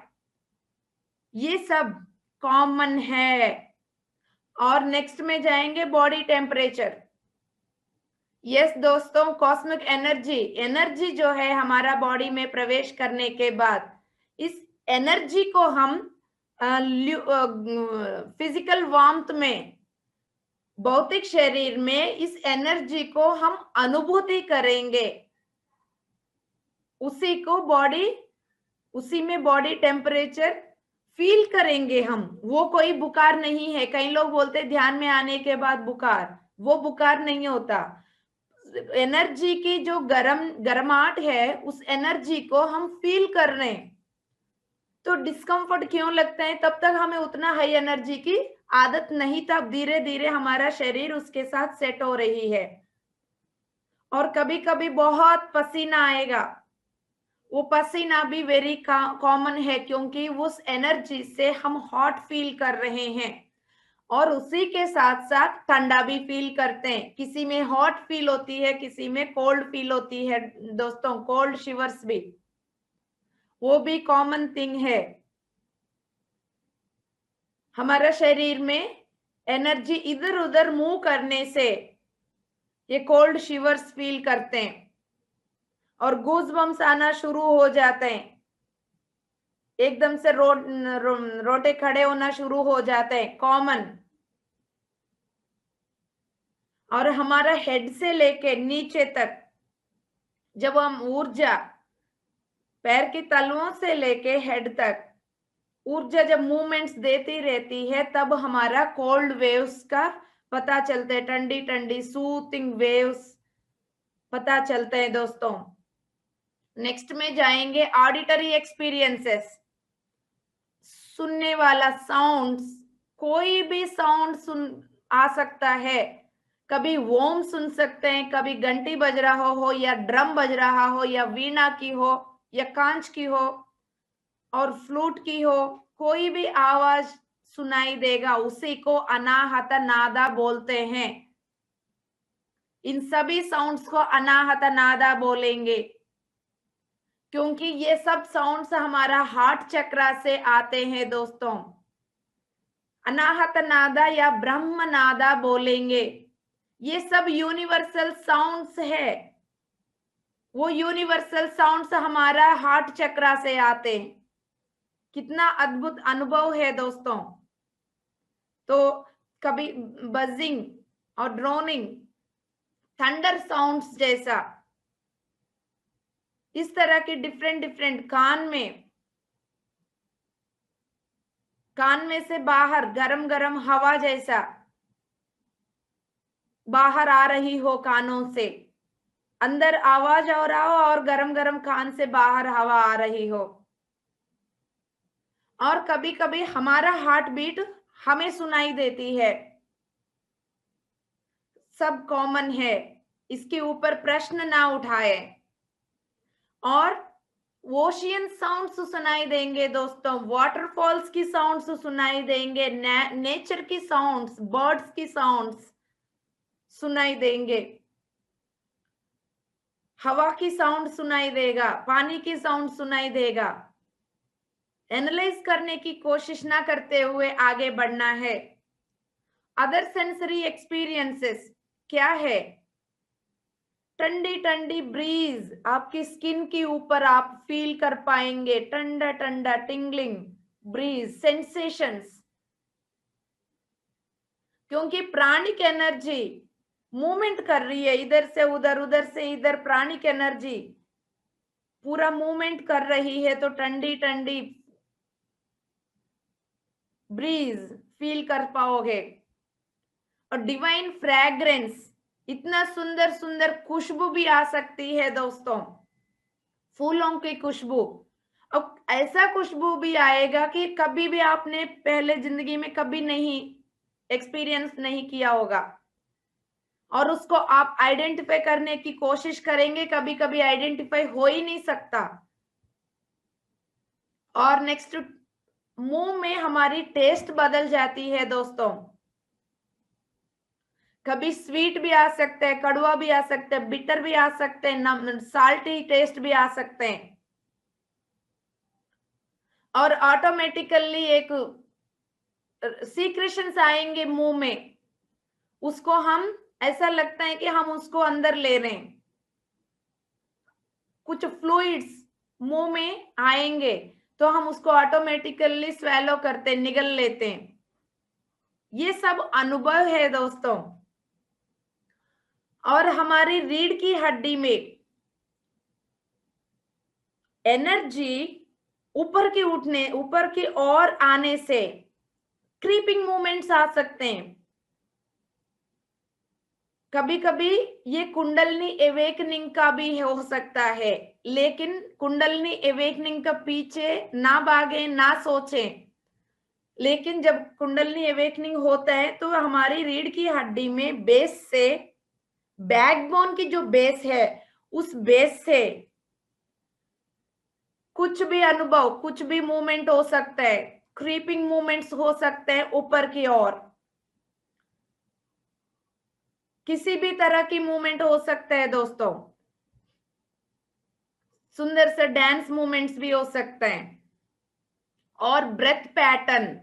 ये सब कॉमन है। और नेक्स्ट में जाएंगे बॉडी टेम्परेचर। यस दोस्तों, कॉस्मिक एनर्जी जो है हमारा बॉडी में प्रवेश करने के बाद, इस एनर्जी को हम फिजिकल वार्मथ में, भौतिक शरीर में इस एनर्जी को हम अनुभूति करेंगे, उसी में बॉडी टेम्परेचर फील करेंगे हम। वो कोई बुखार नहीं है। कई लोग बोलते ध्यान में आने के बाद बुखार, वो बुखार नहीं होता। एनर्जी की जो गर्माहट है, उस एनर्जी को हम फील कर रहे हैं। तो डिस्कम्फर्ट क्यों लगता है? तब तक हमें उतना हाई एनर्जी की आदत नहीं, तब धीरे धीरे हमारा शरीर उसके साथ सेट हो रही है। और कभी कभी बहुत पसीना आएगा, वो पसीना भी वेरी कॉमन है, क्योंकि उस एनर्जी से हम हॉट फील कर रहे हैं और उसी के साथ साथ ठंडा भी फील करते हैं। किसी में हॉट फील होती है, किसी में कोल्ड फील होती है दोस्तों, कोल्ड शिवर्स भी, वो भी कॉमन थिंग है। हमारा शरीर में एनर्जी इधर उधर मूव करने से ये कोल्ड शिवर्स फील करते हैं और गूज बम्स आना शुरू हो जाते हैं, एकदम से रोटे खड़े होना शुरू हो जाते हैं, कॉमन। और हमारा हेड से लेके नीचे तक, जब हम ऊर्जा पैर की तलुओं से लेके हेड तक ऊर्जा जब मूवमेंट्स देती रहती है, तब हमारा कोल्ड वेव्स का पता चलता है, ठंडी ठंडी सूथिंग वेव्स पता चलते हैं दोस्तों। नेक्स्ट में जाएंगे ऑडिटरी एक्सपीरियंसेस। सुनने वाला साउंड्स, कोई भी साउंड सुन आ सकता है। कभी वोम सुन सकते हैं, कभी घंटी बज रहा हो या ड्रम बज रहा हो या वीणा की हो या कांच की हो और फ्लूट की हो, कोई भी आवाज सुनाई देगा, उसी को अनाहत नादा बोलते हैं। इन सभी साउंड्स को अनाहत नादा बोलेंगे, क्योंकि ये सब साउंड्स हमारा हार्ट चक्रा से आते हैं दोस्तों। अनाहत नादा या ब्रह्म नादा बोलेंगे। ये सब यूनिवर्सल साउंड्स है। वो यूनिवर्सल साउंड्स हमारा हार्ट चक्रा से आते हैं। कितना अद्भुत अनुभव है दोस्तों। तो कभी बजिंग और ड्रोनिंग, थंडर साउंड्स जैसा, इस तरह की डिफरेंट डिफरेंट कान में से बाहर गरम गरम हवा जैसा बाहर आ रही हो, कानों से अंदर आवाज और आओ और गरम गरम कान से बाहर हवा आ रही हो। और कभी कभी हमारा हार्ट बीट हमें सुनाई देती है। सब कॉमन है, इसके ऊपर प्रश्न ना उठाए। और ओशियन साउंड्स सुनाई देंगे दोस्तों, वाटरफॉल्स की साउंड्स सुनाई देंगे, नेचर की साउंड्स, बर्ड्स की साउंड्स सुनाई देंगे, हवा की साउंड सुनाई देगा, पानी की साउंड सुनाई देगा। एनालाइज करने की कोशिश ना करते हुए आगे बढ़ना है। अदर सेंसरी एक्सपीरियंसेस क्या है? ठंडी ठंडी ब्रीज आपकी स्किन के ऊपर आप फील कर पाएंगे, ठंडा ठंडा टिंगलिंग ब्रीज सेंसेशंस, क्योंकि प्राणिक एनर्जी मूवमेंट कर रही है, इधर से उधर, उधर से इधर, प्राणिक एनर्जी पूरा मूवमेंट कर रही है। तो ठंडी ठंडी ब्रीज फील कर पाओगे। और डिवाइन फ्रैग्रेंस, इतना सुंदर सुंदर खुशबू भी आ सकती है दोस्तों, फूलों की खुशबू। अब ऐसा खुशबू भी आएगा कि कभी भी आपने पहले जिंदगी में कभी नहीं एक्सपीरियंस नहीं किया होगा, और उसको आप आइडेंटिफाई करने की कोशिश करेंगे, कभी कभी आइडेंटिफाई हो ही नहीं सकता। और नेक्स्ट, मुंह में हमारी टेस्ट बदल जाती है दोस्तों। कभी स्वीट भी आ सकते हैं, कड़वा भी आ सकते हैं, बिटर भी आ सकते हैं, साल्टी टेस्ट भी आ सकते हैं। और ऑटोमेटिकली एक सीक्रेशंस आएंगे मुंह में, उसको हम ऐसा लगता है कि हम उसको अंदर ले रहे हैं। कुछ फ्लूइड्स मुंह में आएंगे, तो हम उसको ऑटोमेटिकली स्वेलो करते हैं, निगल लेते हैं। ये सब अनुभव है दोस्तों। और हमारी रीढ़ की हड्डी में एनर्जी ऊपर की ओर आने से क्रीपिंग मूवमेंट्स आ सकते हैं। कभी कभी ये कुंडलनी एवेकनिंग का भी हो सकता है, लेकिन कुंडलनी एवेकनिंग का पीछे ना भागे, ना सोचें। लेकिन जब कुंडलनी एवेकनिंग होता है तो हमारी रीढ़ की हड्डी में बेस से, बैकबोन की जो बेस है, उस बेस से कुछ भी अनुभव, कुछ भी मूवमेंट हो सकता है, क्रीपिंग मूवमेंट्स हो सकते हैं ऊपर की ओर, किसी भी तरह की मूवमेंट हो सकता है दोस्तों। सुंदर से डांस मूवमेंट्स भी हो सकते हैं। और ब्रेथ पैटर्न,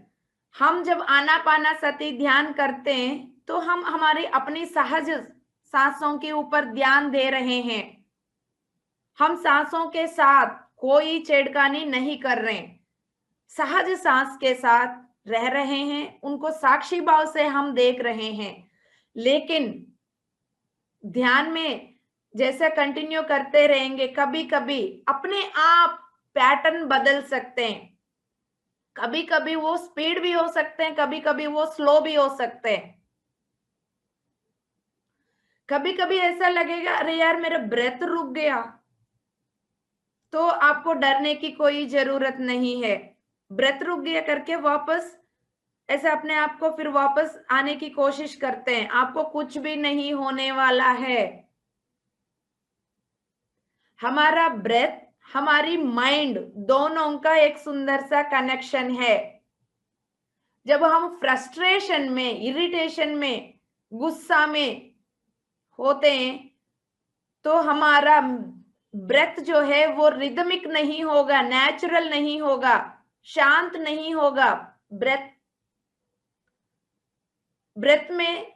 हम जब आनापानासती ध्यान करते हैं तो हम हमारी अपनी सहज सांसों के ऊपर ध्यान दे रहे हैं। हम सांसों के साथ कोई छेड़खानी नहीं कर रहे, सहज सांस के साथ रह रहे हैं, उनको साक्षी भाव से हम देख रहे हैं। लेकिन ध्यान में जैसे कंटिन्यू करते रहेंगे, कभी कभी अपने आप पैटर्न बदल सकते हैं। कभी कभी वो स्पीड भी हो सकते हैं, कभी कभी वो स्लो भी हो सकते हैं। कभी कभी ऐसा लगेगा अरे यार मेरा ब्रेथ रुक गया, तो आपको डरने की कोई जरूरत नहीं है। ब्रेथ रुक गया करके वापस ऐसे अपने आप को फिर वापस आने की कोशिश करते हैं, आपको कुछ भी नहीं होने वाला है। हमारा ब्रेथ, हमारी माइंड, दोनों का एक सुंदर सा कनेक्शन है। जब हम फ्रस्ट्रेशन में, इरिटेशन में, गुस्सा में होते हैं तो हमारा ब्रेथ जो है वो रिदमिक नहीं होगा, नेचुरल नहीं होगा, शांत नहीं होगा। ब्रेथ में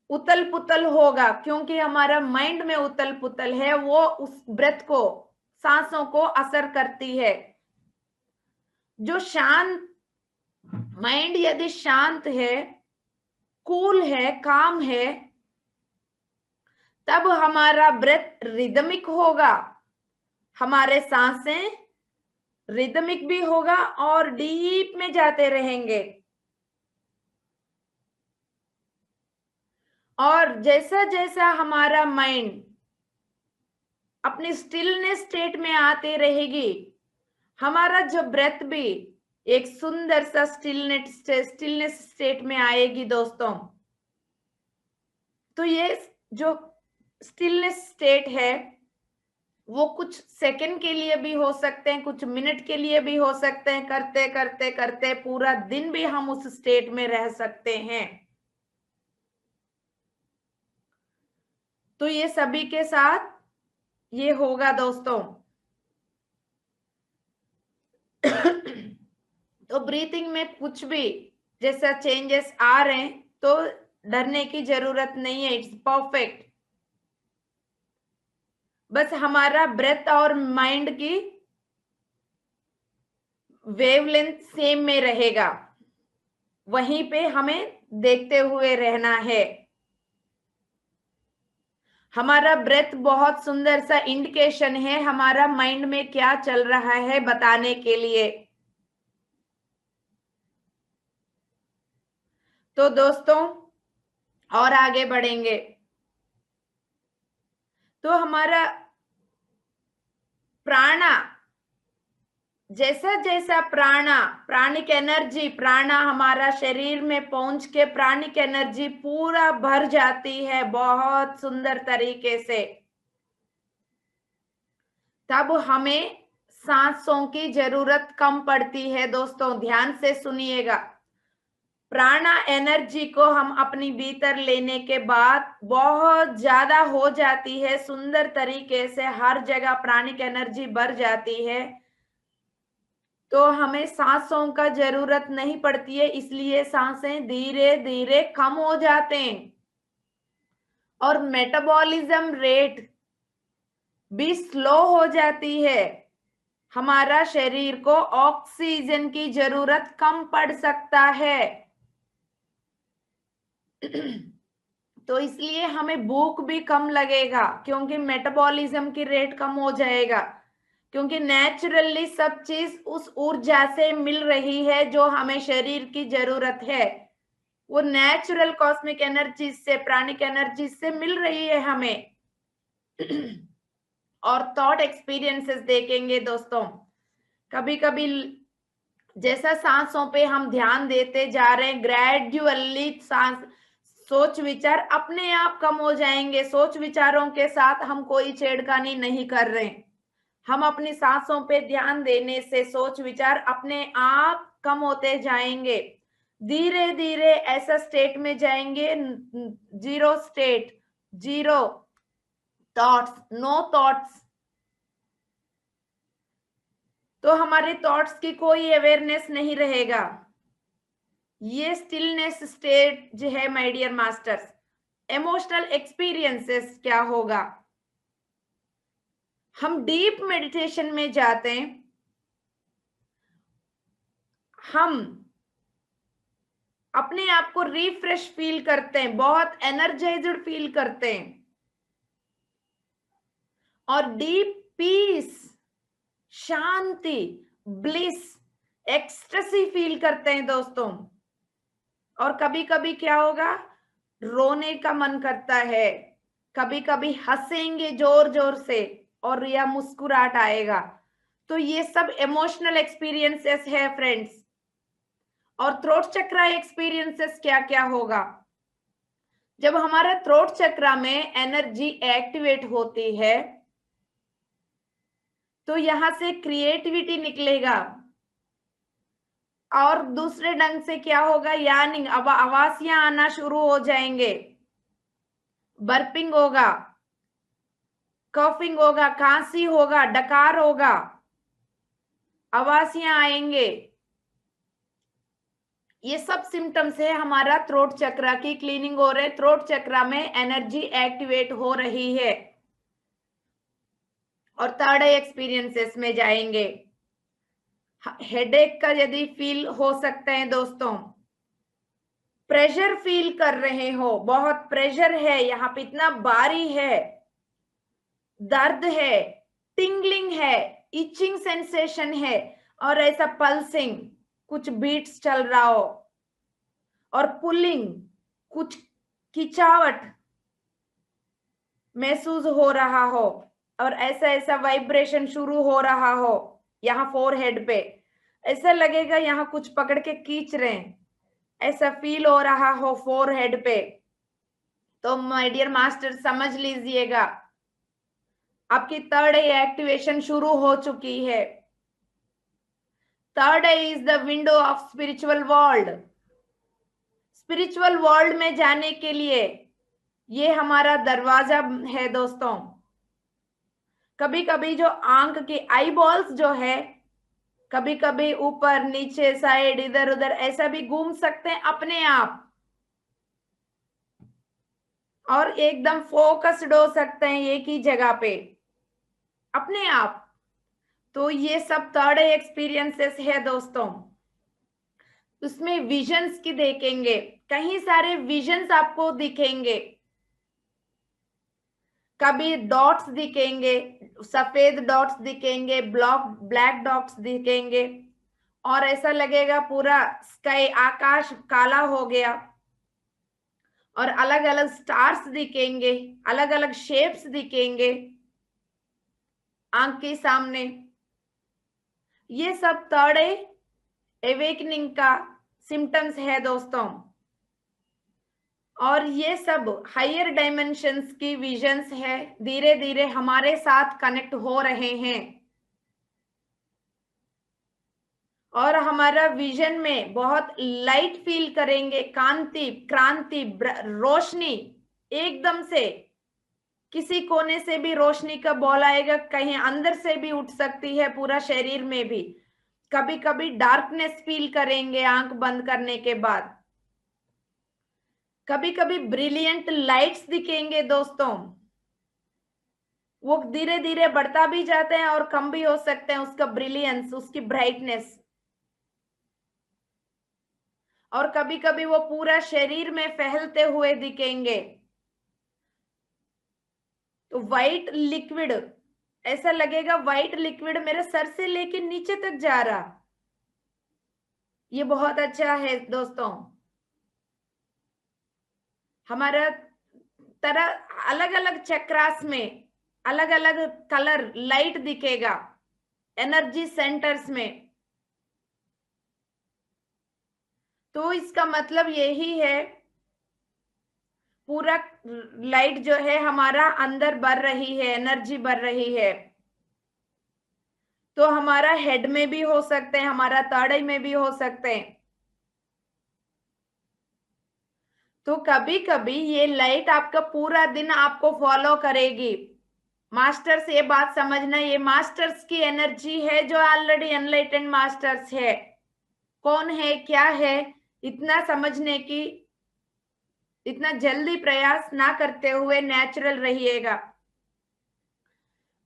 उतल पुतल होगा, क्योंकि हमारा माइंड में उतल पुतल है, वो उस ब्रेथ को, सांसों को असर करती है। जो शांत माइंड यदि शांत है, कूल है, काम है, तब हमारा ब्रेथ रिदमिक होगा, हमारे सांसें रिदमिक भी होगा और डीप में जाते रहेंगे। और जैसा जैसा हमारा माइंड अपनी स्टिलनेस स्टेट में आते रहेगी, हमारा जो ब्रेथ भी एक सुंदर सा स्टिलनेस स्टेट में आएगी दोस्तों। तो ये जो स्टिलनेस स्टेट है वो कुछ सेकंड के लिए भी हो सकते हैं, कुछ मिनट के लिए भी हो सकते हैं, करते करते करते पूरा दिन भी हम उस स्टेट में रह सकते हैं। तो ये सभी के साथ ये होगा दोस्तों। तो ब्रीथिंग में कुछ भी जैसा चेंजेस आ रहे हैं तो डरने की जरूरत नहीं है, इट्स परफेक्ट। बस हमारा ब्रेथ और माइंड की वेवलेंथ सेम में रहेगा, वहीं पे हमें देखते हुए रहना है। हमारा ब्रेथ बहुत सुंदर सा इंडिकेशन है हमारा माइंड में क्या चल रहा है बताने के लिए। तो दोस्तों और आगे बढ़ेंगे तो हमारा प्राणा, जैसा जैसा प्राणिक एनर्जी, प्राणा हमारा शरीर में पहुंच के प्राणिक एनर्जी पूरा भर जाती है बहुत सुंदर तरीके से, तब हमें सांसों की जरूरत कम पड़ती है। दोस्तों ध्यान से सुनिएगा, प्राणा एनर्जी को हम अपनी भीतर लेने के बाद बहुत ज्यादा हो जाती है, सुंदर तरीके से हर जगह प्राणिक एनर्जी भर जाती है, तो हमें सांसों का जरूरत नहीं पड़ती है, इसलिए सांसें धीरे धीरे कम हो जाते हैं और मेटाबॉलिज्म रेट भी स्लो हो जाती है। हमारा शरीर को ऑक्सीजन की जरूरत कम पड़ सकता है। तो इसलिए हमें भूख भी कम लगेगा, क्योंकि मेटाबॉलिज्म की रेट कम हो जाएगा, क्योंकि नेचुरली सब चीज उस ऊर्जा से मिल रही है जो हमें शरीर की जरूरत है। वो नेचुरल कॉस्मिक एनर्जी से, प्राणिक एनर्जी से मिल रही है हमें। और थॉट एक्सपीरियंसेस देखेंगे दोस्तों। कभी कभी जैसा सांसों पे हम ध्यान देते जा रहे हैं, ग्रेजुअली सांस, सोच विचार अपने आप कम हो जाएंगे। सोच विचारों के साथ हम कोई छेड़खानी नहीं कर रहे, हम अपनी सांसों पे ध्यान देने से सोच विचार अपने आप कम होते जाएंगे। धीरे धीरे ऐसा स्टेट में जाएंगे, zero state, zero thoughts, no thoughts. तो हमारे थॉट्स की कोई अवेयरनेस नहीं रहेगा। ये स्टिलनेस स्टेट जो है my dear masters, emotional experiences क्या होगा? हम डीप मेडिटेशन में जाते हैं, हम अपने आप को रिफ्रेश फील करते हैं, बहुत एनर्जाइज्ड फील करते हैं, और डीप पीस, शांति, ब्लिस, एक्सटेसी फील करते हैं दोस्तों। और कभी कभी क्या होगा, रोने का मन करता है, कभी कभी हंसेंगे जोर जोर से, और या मुस्कुराहट आएगा। तो ये सब इमोशनल एक्सपीरियंसेस है फ्रेंड्स। और थ्रोट चक्रा एक्सपीरियंसेस क्या क्या होगा? जब हमारा थ्रोट चक्रा में एनर्जी एक्टिवेट होती है तो यहां से क्रिएटिविटी निकलेगा, और दूसरे ढंग से क्या होगा, यानी अब आवासियां आना शुरू हो जाएंगे, बर्पिंग होगा, कफिंग होगा, खांसी होगा, डकार होगा, आवासियां आएंगे। ये सब सिम्टम्स है हमारा थ्रोट चक्रा की क्लीनिंग हो रहे, थ्रोट चक्रा में एनर्जी एक्टिवेट हो रही है। और थर्ड एक्सपीरियंसेस में जाएंगे। हेडेक का यदि फील हो सकते हैं दोस्तों, प्रेशर फील कर रहे हो, बहुत प्रेशर है यहाँ पे, इतना भारी है, दर्द है, टिंगलिंग है, इचिंग सेंसेशन है, और ऐसा पल्सिंग, कुछ बीट्स चल रहा हो, और पुलिंग, कुछ खिंचावट महसूस हो रहा हो, और ऐसा ऐसा वाइब्रेशन शुरू हो रहा हो यहाँ फोरहेड पे, ऐसा लगेगा यहाँ कुछ पकड़ के खींच रहे हैं, ऐसा फील हो रहा हो फोरहेड पे, तो माय डियर मास्टर समझ लीजिएगा आपकी थर्ड आई एक्टिवेशन शुरू हो चुकी है। Third I is the window of spiritual world. Spiritual world में जाने के लिए ये हमारा दरवाजा है दोस्तों। कभी कभी जो आंख की आई बॉल्स जो है, कभी कभी ऊपर नीचे साइड इधर उधर ऐसा भी घूम सकते हैं अपने आप, और एकदम फोकस्ड हो सकते हैं एक ही जगह पे अपने आप। तो ये सब थर्ड एक्सपीरियंसेस है दोस्तों। उसमें विजन्स की देखेंगे, कई सारे विजन्स आपको दिखेंगे, कभी डॉट्स दिखेंगे, सफेद डॉट्स दिखेंगे, ब्लैक डॉट्स दिखेंगे, और ऐसा लगेगा पूरा स्काई, आकाश काला हो गया, और अलग अलग स्टार्स दिखेंगे, अलग अलग शेप्स दिखेंगे आंख के सामने। ये सब थर्ड एवेकनिंग का सिम्टम्स है दोस्तों। और ये सब हायर डायमेंशंस की विजन्स है, धीरे धीरे हमारे साथ कनेक्ट हो रहे हैं, और हमारा विजन में बहुत लाइट फील करेंगे, कांति, क्रांति, रोशनी, एकदम से किसी कोने से भी रोशनी का बॉल आएगा, कहीं अंदर से भी उठ सकती है, पूरा शरीर में भी। कभी कभी डार्कनेस फील करेंगे आंख बंद करने के बाद, कभी कभी ब्रिलियंट लाइट्स दिखेंगे दोस्तों, वो धीरे धीरे बढ़ता भी जाते हैं और कम भी हो सकते हैं, उसका ब्रिलियंस, उसकी ब्राइटनेस। और कभी कभी वो पूरा शरीर में फैलते हुए दिखेंगे। तो व्हाइट लिक्विड, ऐसा लगेगा व्हाइट लिक्विड मेरे सर से लेके नीचे तक जा रहा। ये बहुत अच्छा है दोस्तों। हमारा तरह अलग अलग चक्रास में अलग अलग कलर लाइट दिखेगा एनर्जी सेंटर्स में। तो इसका मतलब यही है, पूरा लाइट जो है हमारा अंदर बढ़ रही है, एनर्जी बढ़ रही है। तो हमारा हेड में भी हो सकते हैं, हमारा ताड़ई में भी हो सकते हैं। तो कभी कभी ये लाइट आपका पूरा दिन आपको फॉलो करेगी। मास्टर्स, ये बात समझना, ये मास्टर्स की एनर्जी है जो ऑलरेडी एनलाइटेंड मास्टर्स है। कौन है, क्या है, इतना समझने की इतना जल्दी प्रयास ना करते हुए नेचुरल रहिएगा।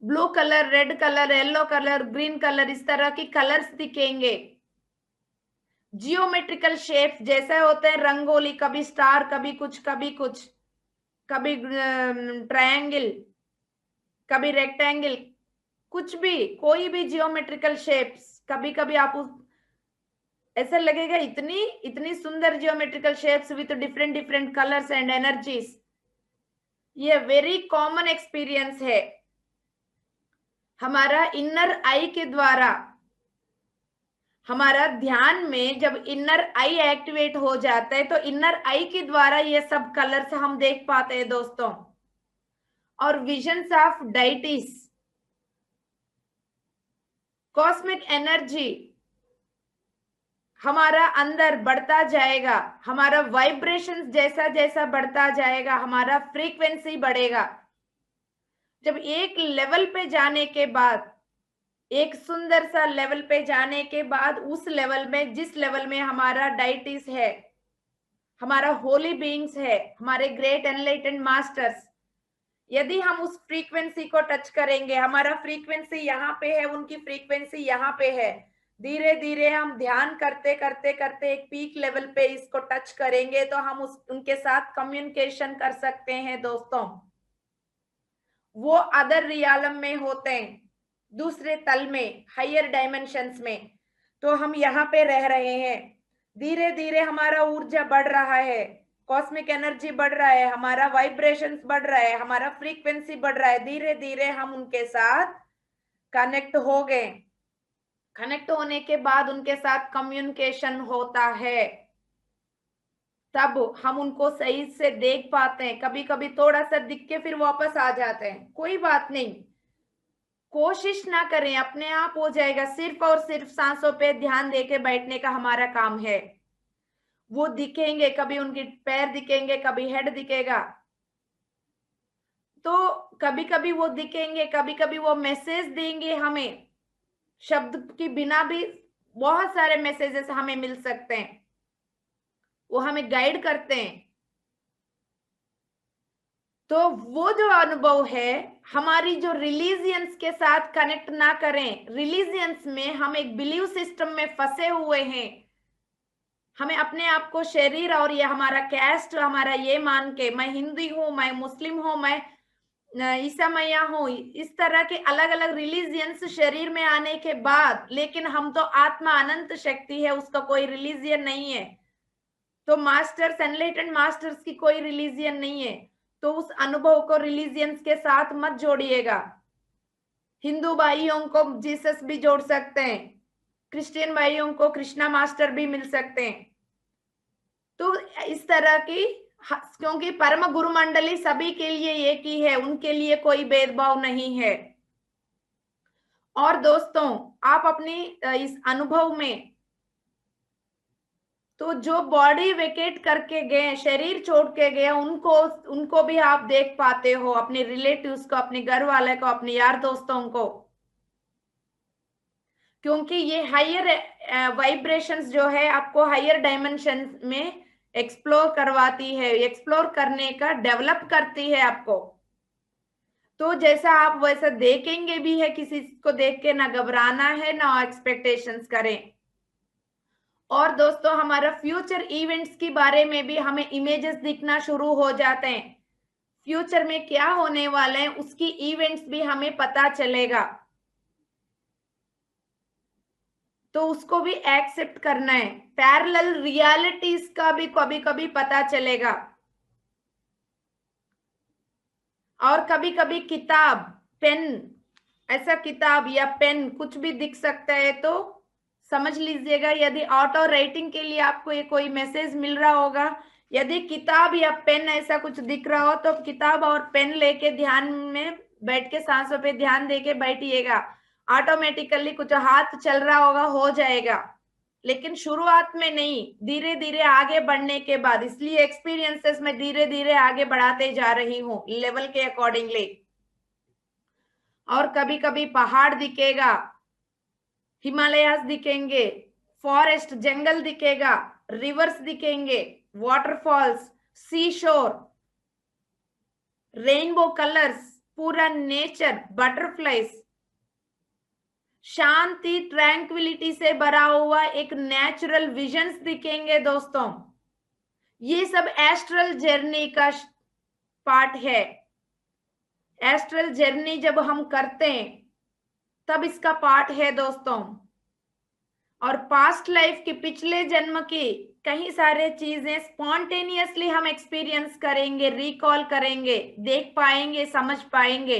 Blue colour, red colour, yellow colour, green colour, इस तरह की कलर्स दिखेंगे। जियोमेट्रिकल शेप जैसे होते हैं, रंगोली, कभी स्टार, कभी कुछ कभी कुछ, कभी ट्रायंगल, कभी रेक्टेंगल, कुछ भी, कोई भी जियोमेट्रिकल शेप्स। कभी कभी आप ऐसा लगेगा इतनी इतनी सुंदर geometrical shapes with different different colours and energies. ये वेरी कॉमन एक्सपीरियंस है। हमारा इनर आई के द्वारा, हमारा ध्यान में जब इनर आई एक्टिवेट हो जाता है तो इनर आई के द्वारा ये सब कलर्स हम देख पाते हैं दोस्तों। और visions of deities, cosmic energy हमारा अंदर बढ़ता जाएगा। हमारा वाइब्रेशंस जैसा जैसा बढ़ता जाएगा, हमारा फ्रीक्वेंसी बढ़ेगा। जब एक लेवल पे जाने के बाद, एक सुंदर सा लेवल पे जाने के बाद, उस लेवल में, जिस लेवल में हमारा डाइटिस है, हमारा होली बीइंग्स है, हमारे ग्रेट एनलाइटेंड मास्टर्स, यदि हम उस फ्रीक्वेंसी को टच करेंगे, हमारा फ्रीक्वेंसी यहाँ पे है, उनकी फ्रीक्वेंसी यहाँ पे है, धीरे धीरे हम ध्यान करते करते करते एक पीक लेवल पे इसको टच करेंगे तो हम उनके साथ कम्युनिकेशन कर सकते हैं दोस्तों। वो अदर रियालम में होते हैं, दूसरे तल में, हायर डायमेंशंस में। तो हम यहाँ पे रह रहे हैं, धीरे धीरे हमारा ऊर्जा बढ़ रहा है, कॉस्मिक एनर्जी बढ़ रहा है, हमारा वाइब्रेशंस बढ़ रहा है, हमारा फ्रीक्वेंसी बढ़ रहा है। धीरे धीरे हम उनके साथ कनेक्ट हो गए। कनेक्ट होने के बाद उनके साथ कम्युनिकेशन होता है, तब हम उनको सही से देख पाते हैं। कभी कभी थोड़ा सा दिख के फिर वापस आ जाते हैं, कोई बात नहीं, कोशिश ना करें, अपने आप हो जाएगा। सिर्फ और सिर्फ सांसों पे ध्यान देके बैठने का हमारा काम है। वो दिखेंगे, कभी उनके पैर दिखेंगे, कभी हेड दिखेगा। तो कभी कभी वो दिखेंगे, कभी कभी वो मैसेज देंगे हमें, शब्द के बिना भी बहुत सारे मैसेजेस हमें मिल सकते हैं, वो हमें गाइड करते हैं। तो वो जो अनुभव है, हमारी जो रिलीजियंस के साथ कनेक्ट ना करें, रिलीजियंस में हम एक बिलीव सिस्टम में फंसे हुए हैं। हमें अपने आप को शरीर और ये हमारा कैस्ट, हमारा ये मान के मैं हिंदू हूं, मैं मुस्लिम हूं, मैं ईसा मैया हूं, इस तरह के अलग अलग रिलीजियंस शरीर में आने के बाद, लेकिन हम तो आत्मा अनंत शक्ति है, उसका कोई रिलीजियन नहीं है। तो मास्टर्स, एनलाइटेंड मास्टर्स की कोई रिलीजियन नहीं है। तो उस अनुभव को रिलीजियंस के साथ मत जोड़िएगा। हिंदू भाइयों को जीसस भी जोड़ सकते हैं, क्रिश्चियन भाइयों को कृष्णा मास्टर भी मिल सकते हैं। तो इस तरह की, क्योंकि परम गुरु मंडली सभी के लिए एक ही है, उनके लिए कोई भेदभाव नहीं है। और दोस्तों, आप अपनी इस अनुभव में, तो जो बॉडी वेकेट करके गए, शरीर छोड़ के गए, उनको उनको भी आप देख पाते हो, अपने रिलेटिव्स को, अपने घर वाले को, अपने यार दोस्तों को। क्योंकि ये हायर वाइब्रेशंस जो है आपको हायर डायमेंशन में एक्सप्लोर करवाती है, एक्सप्लोर करने का डेवलप करती है आपको। तो जैसा आप वैसा देखेंगे भी है, किसी को देख के ना घबराना है ना एक्सपेक्टेशंस करें। और दोस्तों हमारा फ्यूचर इवेंट्स के बारे में भी हमें इमेजेस दिखना शुरू हो जाते हैं, फ्यूचर में क्या होने वाले हैं उसकी इवेंट्स भी हमें पता चलेगा, तो उसको भी एक्सेप्ट करना है। पैरेलल रियलिटीज का भी कभी कभी पता चलेगा। और कभी कभी किताब, पेन, ऐसा किताब या पेन कुछ भी दिख सकता है, तो समझ लीजिएगा यदि ऑटो राइटिंग के लिए आपको ये कोई मैसेज मिल रहा होगा, यदि किताब या पेन ऐसा कुछ दिख रहा हो तो किताब और पेन लेके ध्यान में बैठ के सांसों पे ध्यान देके बैठिएगा, ऑटोमेटिकली कुछ हाथ चल रहा होगा, हो जाएगा। लेकिन शुरुआत में नहीं, धीरे धीरे आगे बढ़ने के बाद, इसलिए एक्सपीरियंसेस में धीरे धीरे आगे बढ़ाते जा रही हूँ लेवल के अकॉर्डिंगली। और कभी कभी पहाड़ दिखेगा, हिमालयास दिखेंगे, फॉरेस्ट जंगल दिखेगा, रिवर्स दिखेंगे, वाटरफॉल्स, सी शोर, रेनबो कलर्स, पूरा नेचर, बटरफ्लाईज, शांति, ट्रैंक्विलिटी से भरा हुआ एक नेचुरल विजन्स दिखेंगे दोस्तों। ये सब एस्ट्रल जर्नी का पार्ट है। एस्ट्रल जर्नी जब हम करते हैं तब इसका पार्ट है दोस्तों। और पास्ट लाइफ की, पिछले जन्म की कई सारे चीजें स्पॉन्टेनियसली हम एक्सपीरियंस करेंगे, रिकॉल करेंगे, देख पाएंगे, समझ पाएंगे।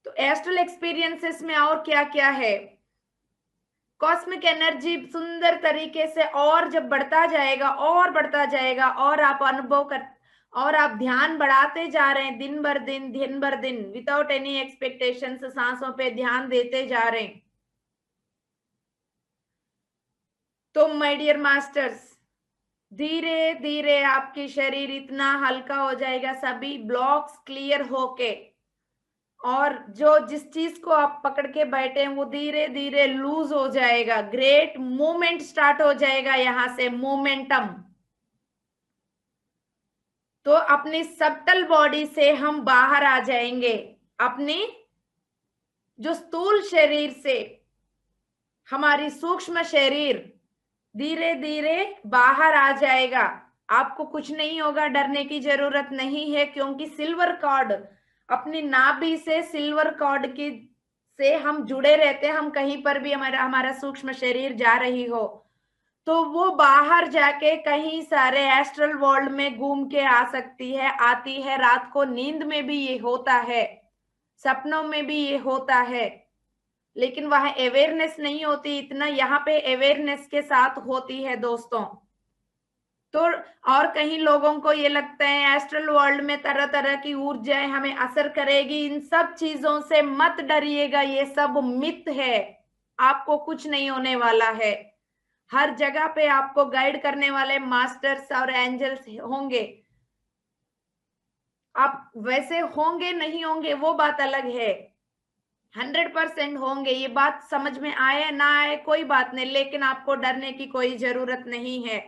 तो एस्ट्रल एक्सपीरियंसेस में और क्या क्या है, कॉस्मिक एनर्जी सुंदर तरीके से और जब बढ़ता जाएगा और बढ़ता जाएगा, और आप अनुभव कर, और आप ध्यान बढ़ाते जा रहे हैं, दिन भर दिन विदाउट एनी एक्सपेक्टेशंस, सांसों पे ध्यान देते जा रहे हैं। तो माय डियर मास्टर्स, धीरे धीरे आपकी शरीर इतना हल्का हो जाएगा, सभी ब्लॉक्स क्लियर होके, और जो जिस चीज को आप पकड़ के बैठे हैं वो धीरे धीरे लूज हो जाएगा, ग्रेट मूवमेंट स्टार्ट हो जाएगा, यहां से मोमेंटम। तो अपनी सबटल बॉडी से हम बाहर आ जाएंगे, अपनी जो स्थूल शरीर से हमारी सूक्ष्म शरीर धीरे धीरे बाहर आ जाएगा। आपको कुछ नहीं होगा, डरने की जरूरत नहीं है, क्योंकि सिल्वर कॉर्ड, अपनी नाभि से सिल्वर कॉर्ड की से हम जुड़े रहते हैं। हम कहीं पर भी हमारा सूक्ष्म शरीर जा रही हो तो वो बाहर जाके कहीं सारे एस्ट्रल वर्ल्ड में घूम के आ सकती है, आती है। रात को नींद में भी ये होता है, सपनों में भी ये होता है, लेकिन वहां अवेयरनेस नहीं होती इतना, यहाँ पे अवेयरनेस के साथ होती है दोस्तों। तो और कहीं लोगों को ये लगता है एस्ट्रल वर्ल्ड में तरह तरह की ऊर्जाएं हमें असर करेगी, इन सब चीजों से मत डरिएगा, ये सब मिथ है, आपको कुछ नहीं होने वाला है। हर जगह पे आपको गाइड करने वाले मास्टर्स और एंजल्स होंगे। आप वैसे होंगे नहीं होंगे वो बात अलग है, 100% होंगे, ये बात समझ में आए ना आए कोई बात नहीं, लेकिन आपको डरने की कोई जरूरत नहीं है।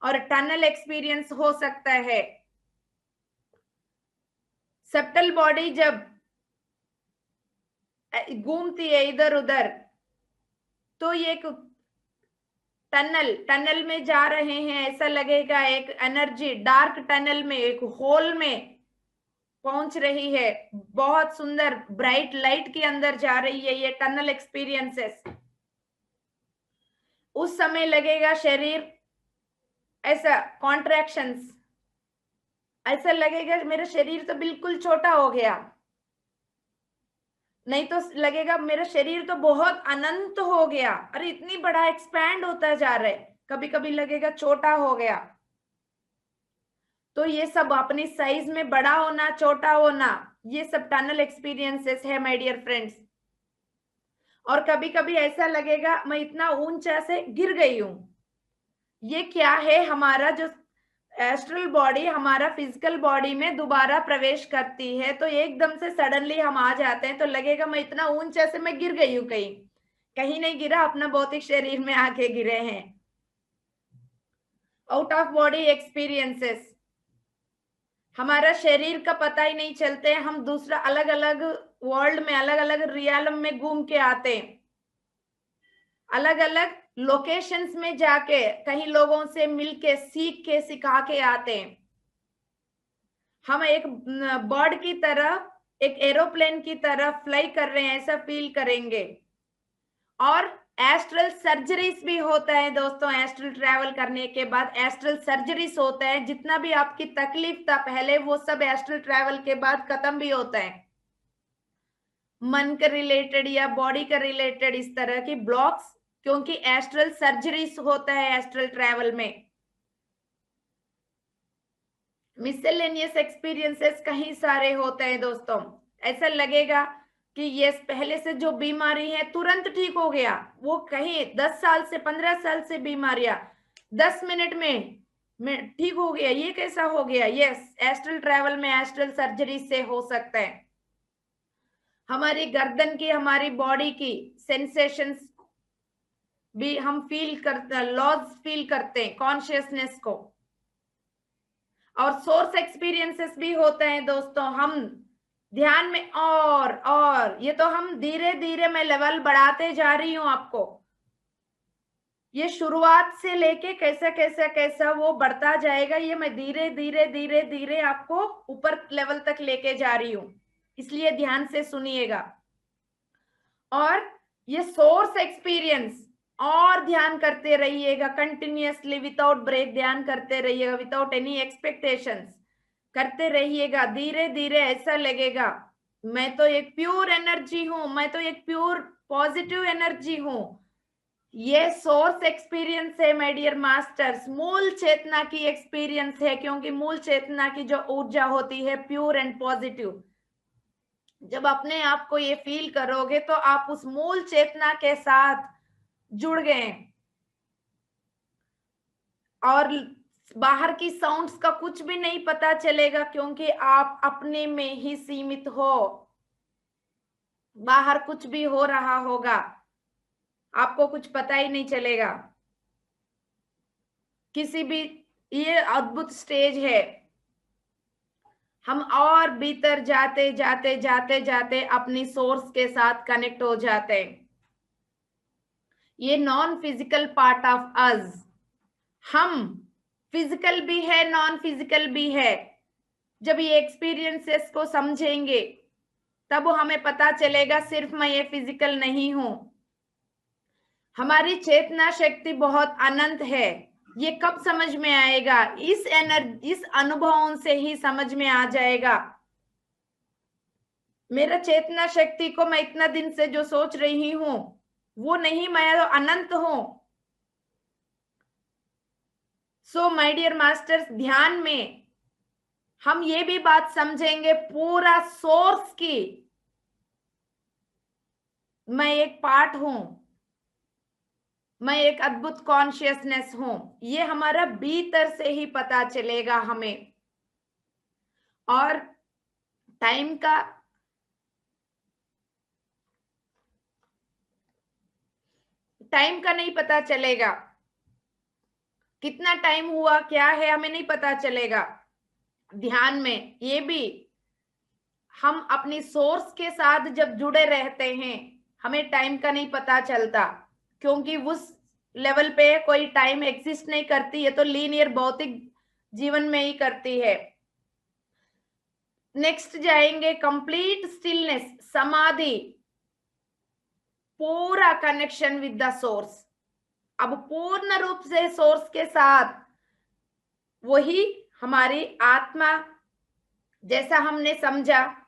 और टनल एक्सपीरियंस हो सकता है, सबटल बॉडी जब घूमती है इधर उधर, तो ये टनल में जा रहे हैं, ऐसा लगेगा, एक एनर्जी डार्क टनल में, एक होल में पहुंच रही है, बहुत सुंदर ब्राइट लाइट के अंदर जा रही है, ये टनल एक्सपीरियंसेस। उस समय लगेगा शरीर ऐसा कॉन्ट्रैक्शंस, ऐसा लगेगा मेरा शरीर तो बिल्कुल छोटा हो गया, नहीं तो लगेगा मेरा शरीर तो बहुत अनंत हो गया, अरे इतनी बड़ा एक्सपैंड होता जा रहा है, कभी कभी लगेगा छोटा हो गया। तो ये सब अपनी साइज में बड़ा होना, छोटा होना, ये सब टनल एक्सपीरियंसेस है माय डियर फ्रेंड्स। और कभी कभी ऐसा लगेगा मैं इतना ऊंचा से गिर गई हूं, ये क्या है, हमारा जो एस्ट्रल बॉडी हमारा फिजिकल बॉडी में दोबारा प्रवेश करती है, तो एकदम से सडनली हम आ जाते हैं, तो लगेगा मैं इतना ऊंचा से मैं गिर गई हूं, कहीं कहीं नहीं गिरा, अपना भौतिक शरीर में आके गिरे हैं। आउट ऑफ बॉडी एक्सपीरियंसेस, हमारा शरीर का पता ही नहीं चलते, हम दूसरा अलग अलग वर्ल्ड में, अलग अलग रियालम में घूम के आते हैं, अलग अलग लोकेशंस में जाके कहीं लोगों से मिलके सीख के सिखा के आते हैं। हम एक बर्ड की तरह, एक एरोप्लेन की तरह फ्लाई कर रहे हैं, ऐसा फील करेंगे। और एस्ट्रल सर्जरीज भी होता है दोस्तों, एस्ट्रल ट्रैवल करने के बाद एस्ट्रल सर्जरीज होता है। जितना भी आपकी तकलीफ था पहले, वो सब एस्ट्रल ट्रैवल के बाद खत्म भी होता है। मन के रिलेटेड या बॉडी के रिलेटेड इस तरह की ब्लॉक्स, क्योंकि एस्ट्रल सर्जरीज होता है एस्ट्रल ट्रैवल में। मिसलेनियस एक्सपीरियंसेस कहीं सारे होते हैं दोस्तों। ऐसा लगेगा कि ये पहले से जो बीमारी है तुरंत ठीक हो गया, वो कहीं 10 साल से 15 साल से बीमारियां 10 मिनट में ठीक हो गया, ये कैसा हो गया? यस, एस्ट्रल ट्रैवल में एस्ट्रल सर्जरी से हो सकता है। हमारी गर्दन की, हमारी बॉडी की सेंसेशंस भी हम फील करते हैं, लॉज फील करते हैं कॉन्शियसनेस को। और सोर्स एक्सपीरियंसेस भी होते हैं दोस्तों। हम ध्यान में और ये तो हम धीरे धीरे मैं लेवल बढ़ाते जा रही हूं आपको। ये शुरुआत से लेके कैसा कैसा कैसा वो बढ़ता जाएगा, ये मैं धीरे धीरे धीरे धीरे आपको ऊपर लेवल तक लेके जा रही हूं, इसलिए ध्यान से सुनिएगा। और ये सोर्स एक्सपीरियंस और ध्यान करते रहिएगा, कंटिन्यूअसली विदाउट ब्रेक ध्यान करते रहिएगा, विदाउट एनी एक्सपेक्टेशंस करते रहिएगा। धीरे धीरे ऐसा लगेगा मैं तो एक प्योर एनर्जी हूं, मैं तो एक प्योर पॉजिटिव एनर्जी हूं। ये सोर्स एक्सपीरियंस है माय डियर मास्टर्स, मूल चेतना की एक्सपीरियंस है, क्योंकि मूल चेतना की जो ऊर्जा होती है प्योर एंड पॉजिटिव। जब अपने आप को ये फील करोगे तो आप उस मूल चेतना के साथ जुड़ गए, और बाहर की साउंड्स का कुछ भी नहीं पता चलेगा, क्योंकि आप अपने में ही सीमित हो। बाहर कुछ भी हो रहा होगा आपको कुछ पता ही नहीं चलेगा। किसी भी, ये अद्भुत स्टेज है। हम और भीतर जाते जाते जाते जाते अपनी सोर्स के साथ कनेक्ट हो जाते हैं। ये non physical part of us, हम फिजिकल भी है, नॉन फिजिकल भी है। जब ये एक्सपीरियंसेस को समझेंगे तब हमें पता चलेगा सिर्फ मैं ये फिजिकल नहीं हूं। हमारी चेतना शक्ति बहुत अनंत है। ये कब समझ में आएगा? इस अनुभवों से ही समझ में आ जाएगा। मेरा चेतना शक्ति को मैं इतना दिन से जो सोच रही हूं वो नहीं, मैं तो अनंत हूं। सो माय डियर मास्टर्स, ध्यान में हम ये भी बात समझेंगे पूरा सोर्स की मैं एक पार्ट हूं, मैं एक अद्भुत कॉन्शियसनेस हूं। ये हमारा भीतर से ही पता चलेगा हमें। और टाइम का नहीं पता चलेगा, कितना टाइम हुआ क्या है हमें नहीं पता चलेगा। ध्यान में ये भी, हम अपनी सोर्स के साथ जब जुड़े रहते हैं हमें टाइम का नहीं पता चलता, क्योंकि उस लेवल पे कोई टाइम एग्जिस्ट नहीं करती है, तो लीनियर भौतिक जीवन में ही करती है। नेक्स्ट जाएंगे कंप्लीट स्टिलनेस, समाधि, पूरा कनेक्शन विद द सोर्स। अब पूर्ण रूप से सोर्स के साथ, वही हमारी आत्मा, जैसा हमने समझा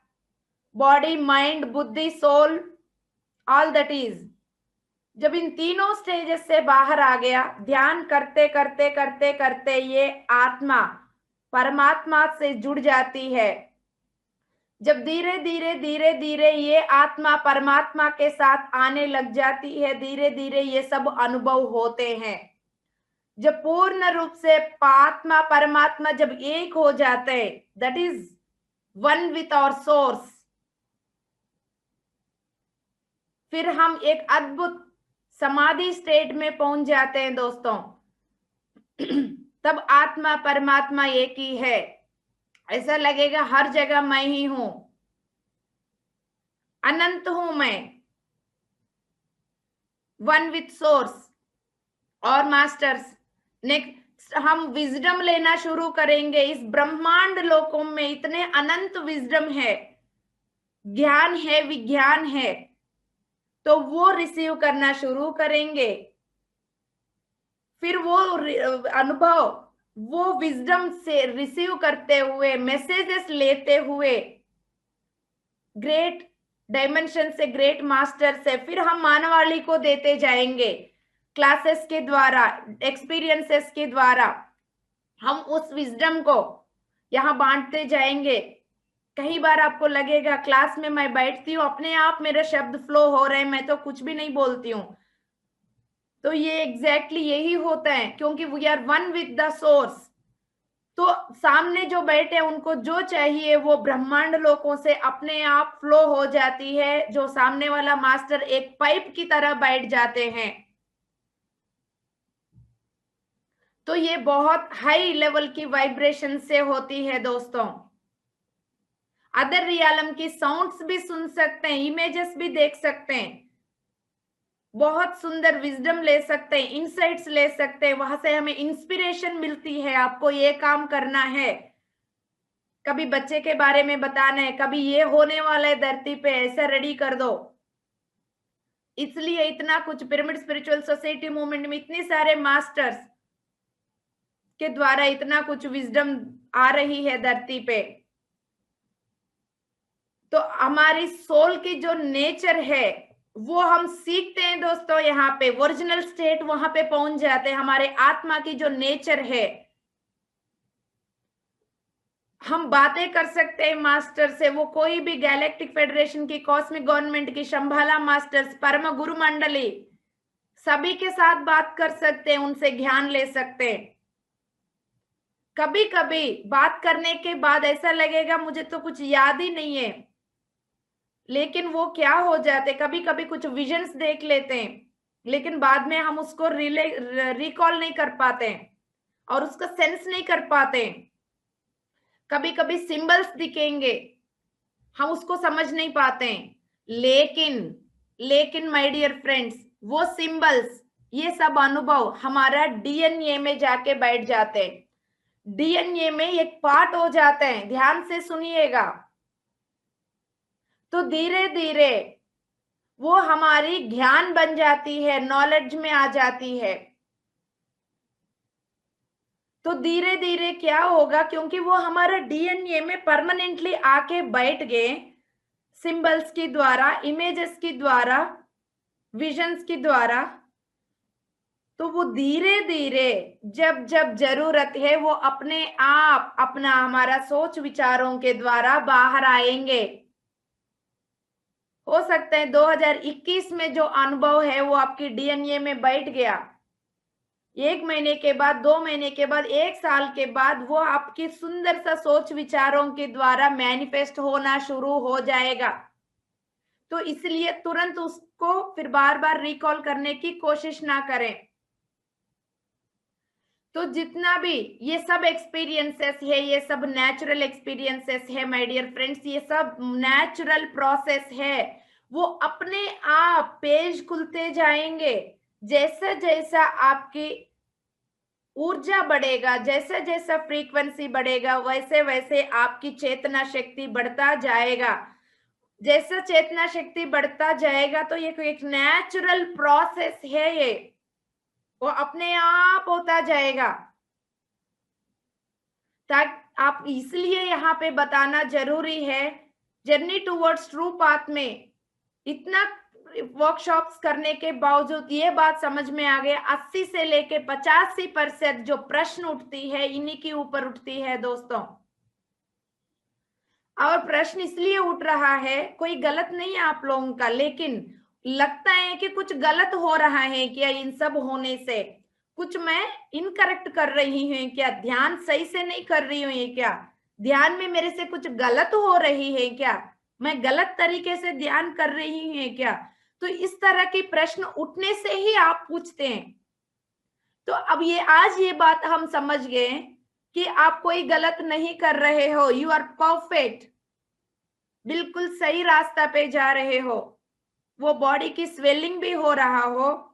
बॉडी माइंड बुद्धि सोल ऑल दैट इज, जब इन तीनों स्टेजेस से बाहर आ गया, ध्यान करते करते करते करते ये आत्मा परमात्मा से जुड़ जाती है। जब धीरे धीरे धीरे धीरे ये आत्मा परमात्मा के साथ आने लग जाती है, धीरे धीरे ये सब अनुभव होते हैं। जब पूर्ण रूप से आत्मा परमात्मा जब एक हो जाते हैं, that is one with our source, फिर हम एक अद्भुत समाधि स्टेट में पहुंच जाते हैं दोस्तों। तब आत्मा परमात्मा एक ही है। ऐसा लगेगा हर जगह मैं ही हूं, अनंत हूं मैं, वन विथ सोर्स और मास्टर्स। नेक्स्ट हम विजडम लेना शुरू करेंगे। इस ब्रह्मांड लोकों में इतने अनंत विजडम है, ज्ञान है, विज्ञान है, तो वो रिसीव करना शुरू करेंगे। फिर वो अनुभव, वो विजडम से रिसीव करते हुए, मैसेजेस लेते हुए ग्रेट डायमेंशन से, ग्रेट मास्टर से, फिर हम मानवाली को देते जाएंगे क्लासेस के द्वारा, एक्सपीरियंसेस के द्वारा। हम उस विजडम को यहाँ बांटते जाएंगे। कई बार आपको लगेगा क्लास में मैं बैठती हूँ, अपने आप मेरे शब्द फ्लो हो रहे हैं, मैं तो कुछ भी नहीं बोलती हूँ। तो ये एग्जैक्टली यही होता है, क्योंकि we are one with the source. तो सामने जो बैठे उनको जो चाहिए वो ब्रह्मांड लोकों से अपने आप फ्लो हो जाती है। जो सामने वाला मास्टर एक पाइप की तरह बैठ जाते हैं। तो ये बहुत हाई लेवल की वाइब्रेशन से होती है दोस्तों। अदर रियालम की साउंड्स भी सुन सकते हैं, इमेजेस भी देख सकते हैं, बहुत सुंदर विजडम ले सकते हैं, इंसाइट्स ले सकते हैं, वहां से हमें इंस्पिरेशन मिलती है, आपको ये काम करना है, कभी बच्चे के बारे में बताना है, कभी ये होने वाला है धरती पे, ऐसा रेडी कर दो। इसलिए इतना कुछ पिरामिड स्पिरिचुअल सोसाइटी मूवमेंट में इतने सारे मास्टर्स के द्वारा इतना कुछ विजडम आ रही है धरती पे। तो हमारी सोल की जो नेचर है वो हम सीखते हैं दोस्तों। यहाँ पे ओरिजिनल स्टेट वहां पे पहुंच जाते हैं। हमारे आत्मा की जो नेचर है, हम बातें कर सकते हैं मास्टर से, वो कोई भी गैलेक्टिक फेडरेशन की, कॉस्मिक गवर्नमेंट की, शंभाला मास्टर्स, परम गुरु मंडली, सभी के साथ बात कर सकते हैं, उनसे ज्ञान ले सकते हैं। कभी कभी बात करने के बाद ऐसा लगेगा मुझे तो कुछ याद ही नहीं है, लेकिन वो क्या हो जाते, कभी कभी कुछ विजन्स देख लेते हैं, लेकिन बाद में हम उसको रिकॉल नहीं कर पाते और उसका सेंस नहीं कर पाते। कभी कभी सिंबल्स दिखेंगे, हम उसको समझ नहीं पाते। लेकिन माय डियर फ्रेंड्स, वो सिंबल्स, ये सब अनुभव हमारा डीएनए में जाके बैठ जाते हैं, डीएनए में एक पार्ट हो जाते हैं। ध्यान से सुनिएगा। तो धीरे धीरे वो हमारी ज्ञान बन जाती है, नॉलेज में आ जाती है। तो धीरे धीरे क्या होगा, क्योंकि वो हमारा डीएनए में परमानेंटली आके बैठ गए, सिंबल्स के द्वारा, इमेजेस के द्वारा, विजन्स के द्वारा। तो वो धीरे धीरे जब जब जरूरत है वो अपने आप अपना हमारा सोच विचारों के द्वारा बाहर आएंगे। हो सकता है 2021 में जो अनुभव है वो आपकी डीएनए में बैठ गया, 1 महीने के बाद, 2 महीने के बाद, 1 साल के बाद वो आपकी सुंदर सा सोच विचारों के द्वारा मैनिफेस्ट होना शुरू हो जाएगा। तो इसलिए तुरंत उसको फिर बार बार रिकॉल करने की कोशिश ना करें। तो जितना भी ये सब एक्सपीरियंसेस है, ये सब नेचुरल एक्सपीरियंसेस है माय डियर फ्रेंड्स, ये सब नेचुरल प्रोसेस है। वो अपने आप पेज खुलते जाएंगे। जैसा जैसा आपकी ऊर्जा बढ़ेगा, जैसा जैसा फ्रीक्वेंसी बढ़ेगा, वैसे वैसे आपकी चेतना शक्ति बढ़ता जाएगा। जैसा चेतना शक्ति बढ़ता जाएगा तो ये एक नेचुरल प्रोसेस है, ये वो अपने आप होता जाएगा। ताकि आप, इसलिए यहाँ पे बताना जरूरी है। जर्नी टूवर्ड्स ट्रू पाथ में इतना वर्कशॉप्स करने के बावजूद ये बात समझ में आ गया, 80 से लेके 85% जो प्रश्न उठती है इन्हीं के ऊपर उठती है दोस्तों। और प्रश्न इसलिए उठ रहा है, कोई गलत नहीं है आप लोगों का, लेकिन लगता है कि कुछ गलत हो रहा है क्या इन सब होने से, कुछ मैं इनकरेक्ट कर रही हूँ क्या, ध्यान सही से नहीं कर रही हूँ क्या, ध्यान में मेरे से कुछ गलत हो रही है क्या, मैं गलत तरीके से ध्यान कर रही हूँ क्या। तो इस तरह के प्रश्न उठने से ही आप पूछते हैं। तो अब ये आज ये बात हम समझ गए कि आप कोई गलत नहीं कर रहे हो, यू आर परफेक्ट, बिल्कुल सही रास्ता पे जा रहे हो। वो बॉडी की स्वेलिंग भी हो रहा हो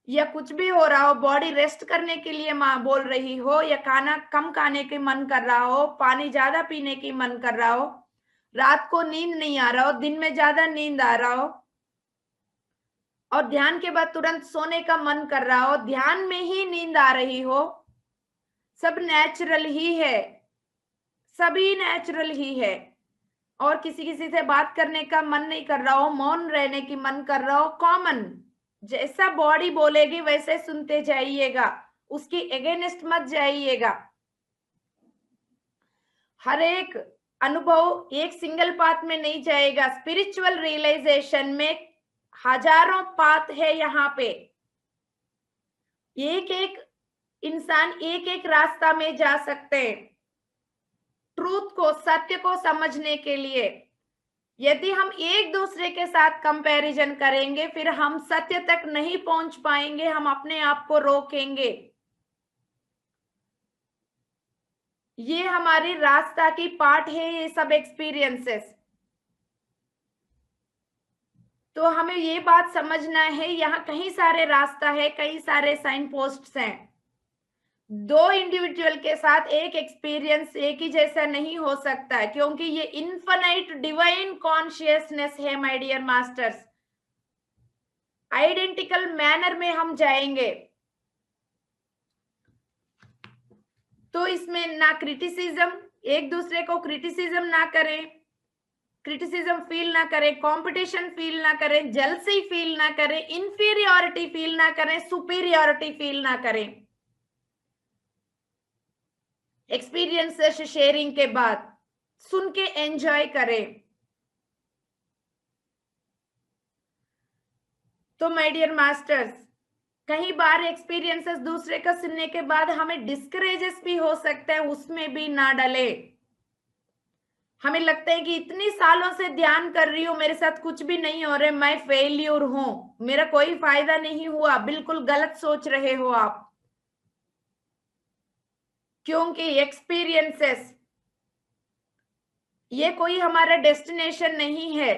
या कुछ भी हो रहा हो, बॉडी रेस्ट करने के लिए माँ बोल रही हो, या खाना कम खाने की मन कर रहा हो, पानी ज्यादा पीने की मन कर रहा हो, रात को नींद नहीं आ रहा हो, दिन में ज्यादा नींद आ रहा हो, और ध्यान के बाद तुरंत सोने का मन कर रहा हो, ध्यान में ही नींद आ रही हो, सब नेचुरल ही है, सभी नेचुरल ही है। और किसी किसी से बात करने का मन नहीं कर रहा हो, मौन रहने की मन कर रहा हो, कॉमन, जैसा बॉडी बोलेगी वैसे सुनते जाइएगा, उसकी अगेंस्ट मत जाइएगा। हर एक अनुभव एक सिंगल पाथ में नहीं जाएगा, स्पिरिचुअल रियलाइजेशन में हजारों पाथ है। यहाँ पे एक एक इंसान एक एक रास्ता में जा सकते हैं ट्रूथ को, सत्य को समझने के लिए। यदि हम एक दूसरे के साथ कंपैरिजन करेंगे फिर हम सत्य तक नहीं पहुंच पाएंगे, हम अपने आप को रोकेंगे। ये हमारी रास्ता की पार्ट है, ये सब एक्सपीरियंसेस। तो हमें ये बात समझना है, यहाँ कई सारे रास्ता है, कई सारे साइन पोस्ट्स हैं। दो इंडिविजुअल के साथ एक एक्सपीरियंस एक ही जैसा नहीं हो सकता है, क्योंकि ये इन्फिनाइट डिवाइन कॉन्शियसनेस है my dear masters. Identical manner में हम जाएंगे तो इसमें ना क्रिटिसिज्म, एक दूसरे को क्रिटिसिज्म ना करें, क्रिटिसिज्म फील ना करें, कंपटीशन फील ना करें, जेलसी फील ना करें, इंफीरियरिटी फील ना करें, सुपीरियरिटी फील ना करें। एक्सपीरियंस शेयरिंग के बाद सुन के एंजॉय करें। तो माय डियर मास्टर्स, कई बार एक्सपीरियंसेस दूसरे का सुनने के बाद हमें डिस्करेजेस भी हो सकता है, उसमें भी ना डले। हमें लगता है कि इतनी सालों से ध्यान कर रही हूं, मेरे साथ कुछ भी नहीं हो रहा, मैं फेल्यूर हूं, मेरा कोई फायदा नहीं हुआ। बिल्कुल गलत सोच रहे हो आप, क्योंकि एक्सपीरियंसेस ये कोई हमारा डेस्टिनेशन नहीं है।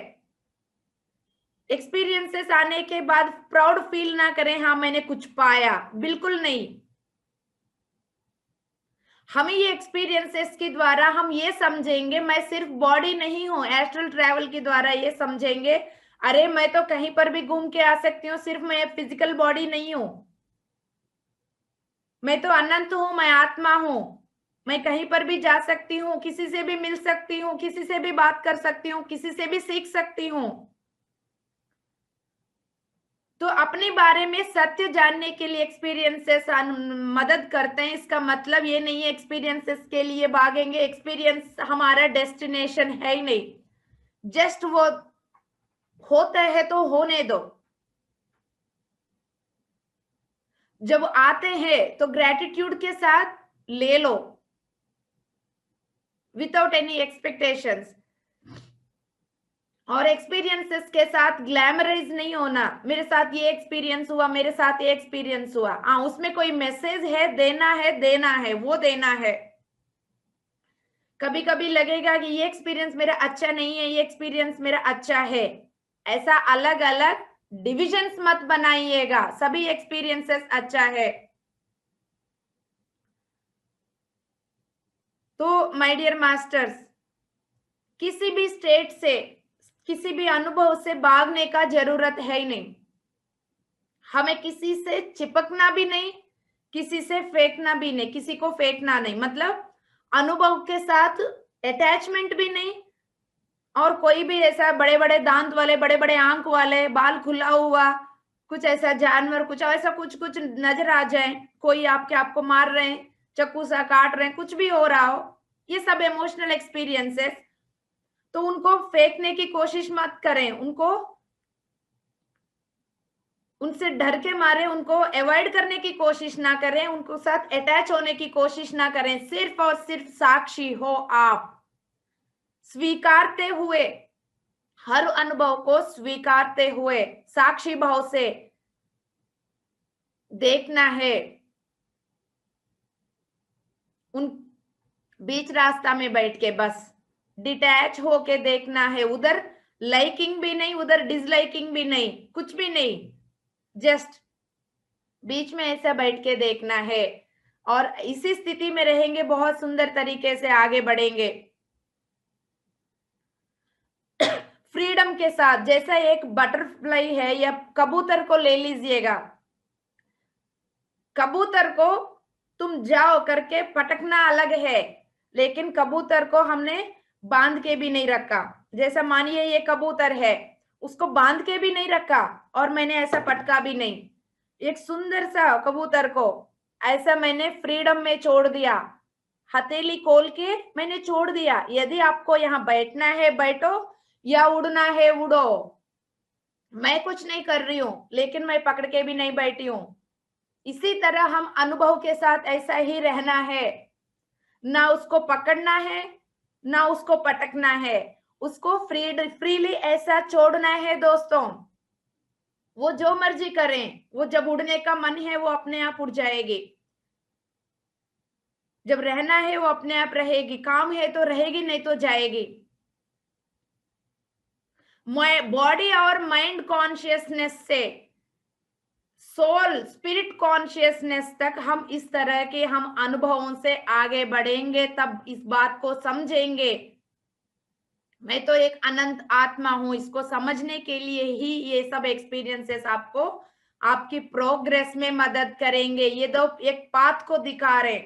एक्सपीरियंसेस आने के बाद प्राउड फील ना करें, हाँ मैंने कुछ पाया, बिल्कुल नहीं। हमें ये एक्सपीरियंसेस के द्वारा हम ये समझेंगे मैं सिर्फ बॉडी नहीं हूं, एस्ट्रल ट्रैवल के द्वारा ये समझेंगे अरे मैं तो कहीं पर भी घूम के आ सकती हूँ, सिर्फ मैं फिजिकल बॉडी नहीं हूं, मैं तो अनंत हूं, मैं आत्मा हूं, मैं कहीं पर भी जा सकती हूँ, किसी से भी मिल सकती हूँ, किसी से भी बात कर सकती हूँ, किसी से भी सीख सकती हूँ। तो अपने बारे में सत्य जानने के लिए एक्सपीरियंसेस मदद करते हैं। इसका मतलब ये नहीं है एक्सपीरियंसेस के लिए भागेंगे, एक्सपीरियंस हमारा डेस्टिनेशन है ही नहीं, जस्ट वो होता है तो होने दो। जब आते हैं तो ग्रेटिट्यूड के साथ ले लो, विदाउट एनी एक्सपेक्टेशंस। और एक्सपीरियंसेस के साथ ग्लैमराइज नहीं होना, मेरे साथ ये एक्सपीरियंस हुआ, मेरे साथ ये एक्सपीरियंस हुआ। हाँ उसमें कोई मैसेज है, देना है, देना है, वो देना है। कभी कभी लगेगा कि ये एक्सपीरियंस मेरा अच्छा नहीं है, ये एक्सपीरियंस मेरा अच्छा है, ऐसा अलग अलग डिविजन्स मत बनाइएगा, सभी एक्सपीरियंसेस अच्छा है। तो माय डियर मास्टर्स, किसी भी स्टेट से, किसी भी अनुभव से भागने का जरूरत है ही नहीं। हमें किसी से चिपकना भी नहीं, किसी से फेंकना भी नहीं, किसी को फेंकना नहीं, मतलब अनुभव के साथ अटैचमेंट भी नहीं। और कोई भी ऐसा बड़े बड़े दांत वाले, बड़े बड़े आंख वाले, बाल खुला हुआ कुछ ऐसा जानवर, कुछ ऐसा कुछ कुछ नजर आ जाए, कोई आपको मार रहे हैं, चाकू सा काट रहे हैं, कुछ भी हो रहा हो, ये सब इमोशनल एक्सपीरियंसेस, तो उनको फेंकने की कोशिश मत करें, उनको उनसे डर के मारे उनको अवॉइड करने की कोशिश ना करें, उनको साथ अटैच होने की कोशिश ना करें। सिर्फ और सिर्फ साक्षी हो आप, स्वीकारते हुए, हर अनुभव को स्वीकारते हुए साक्षी भाव से देखना है। बीच रास्ता में बैठ के बस डिटैच होके देखना है, उधर लाइकिंग भी नहीं, उधर डिसलाइकिंग भी नहीं, कुछ भी नहीं, जस्ट बीच में ऐसा बैठ के देखना है। और इसी स्थिति में रहेंगे, बहुत सुंदर तरीके से आगे बढ़ेंगे फ्रीडम के साथ। जैसा एक बटरफ्लाई है या कबूतर को ले लीजिएगा, कबूतर को तुम जाओ करके पटकना अलग है, लेकिन कबूतर को हमने बांध के भी नहीं रखा। जैसा मानिए ये कबूतर है, उसको बांध के भी नहीं रखा और मैंने ऐसा पटका भी नहीं, एक सुंदर सा कबूतर को ऐसा मैंने फ्रीडम में छोड़ दिया, हथेली खोल के मैंने छोड़ दिया। यदि आपको यहाँ बैठना है बैठो, या उड़ना है उड़ो, मैं कुछ नहीं कर रही हूं, लेकिन मैं पकड़ के भी नहीं बैठी हूं। इसी तरह हम अनुभव के साथ ऐसा ही रहना है, ना उसको पकड़ना है ना उसको पटकना है, उसको फ्रीली ऐसा छोड़ना है दोस्तों। वो जो मर्जी करें, वो जब उड़ने का मन है वो अपने आप उड़ जाएगी, जब रहना है वो अपने आप रहेगी, काम है तो रहेगी नहीं तो जाएगी। बॉडी और माइंड कॉन्शियसनेस से सोल स्पिरिट कॉन्शियसनेस तक हम इस तरह के हम अनुभवों से आगे बढ़ेंगे, तब इस बात को समझेंगे मैं तो एक अनंत आत्मा हूं। इसको समझने के लिए ही ये सब एक्सपीरियंसेस आपको आपकी प्रोग्रेस में मदद करेंगे। ये दो एक पाथ को दिखा रहे,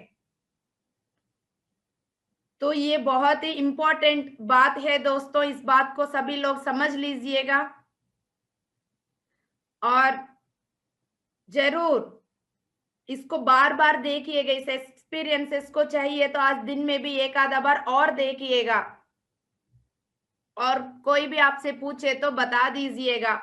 तो ये बहुत ही इंपॉर्टेंट बात है दोस्तों, इस बात को सभी लोग समझ लीजिएगा और जरूर इसको बार बार देखिएगा। इस एक्सपीरियंसेस को चाहिए तो आज दिन में भी एक आधा बार और देखिएगा, और कोई भी आपसे पूछे तो बता दीजिएगा।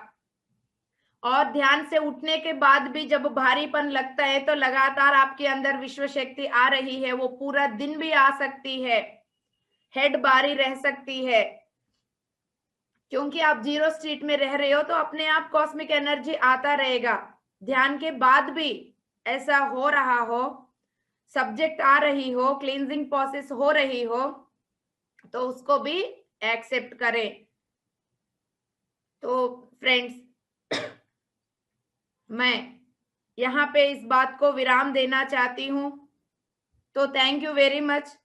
और ध्यान से उठने के बाद भी जब भारीपन लगता है तो लगातार आपके अंदर विश्व शक्ति आ रही है, वो पूरा दिन भी आ सकती है, हेड भारी रह सकती है, क्योंकि आप जीरो स्टेट में रह रहे हो तो अपने आप कॉस्मिक एनर्जी आता रहेगा। ध्यान के बाद भी ऐसा हो रहा हो, सब्जेक्ट आ रही हो, क्लींजिंग प्रोसेस हो रही हो, तो उसको भी एक्सेप्ट करें। तो फ्रेंड्स मैं यहाँ पे इस बात को विराम देना चाहती हूँ। तो थैंक यू वेरी मच।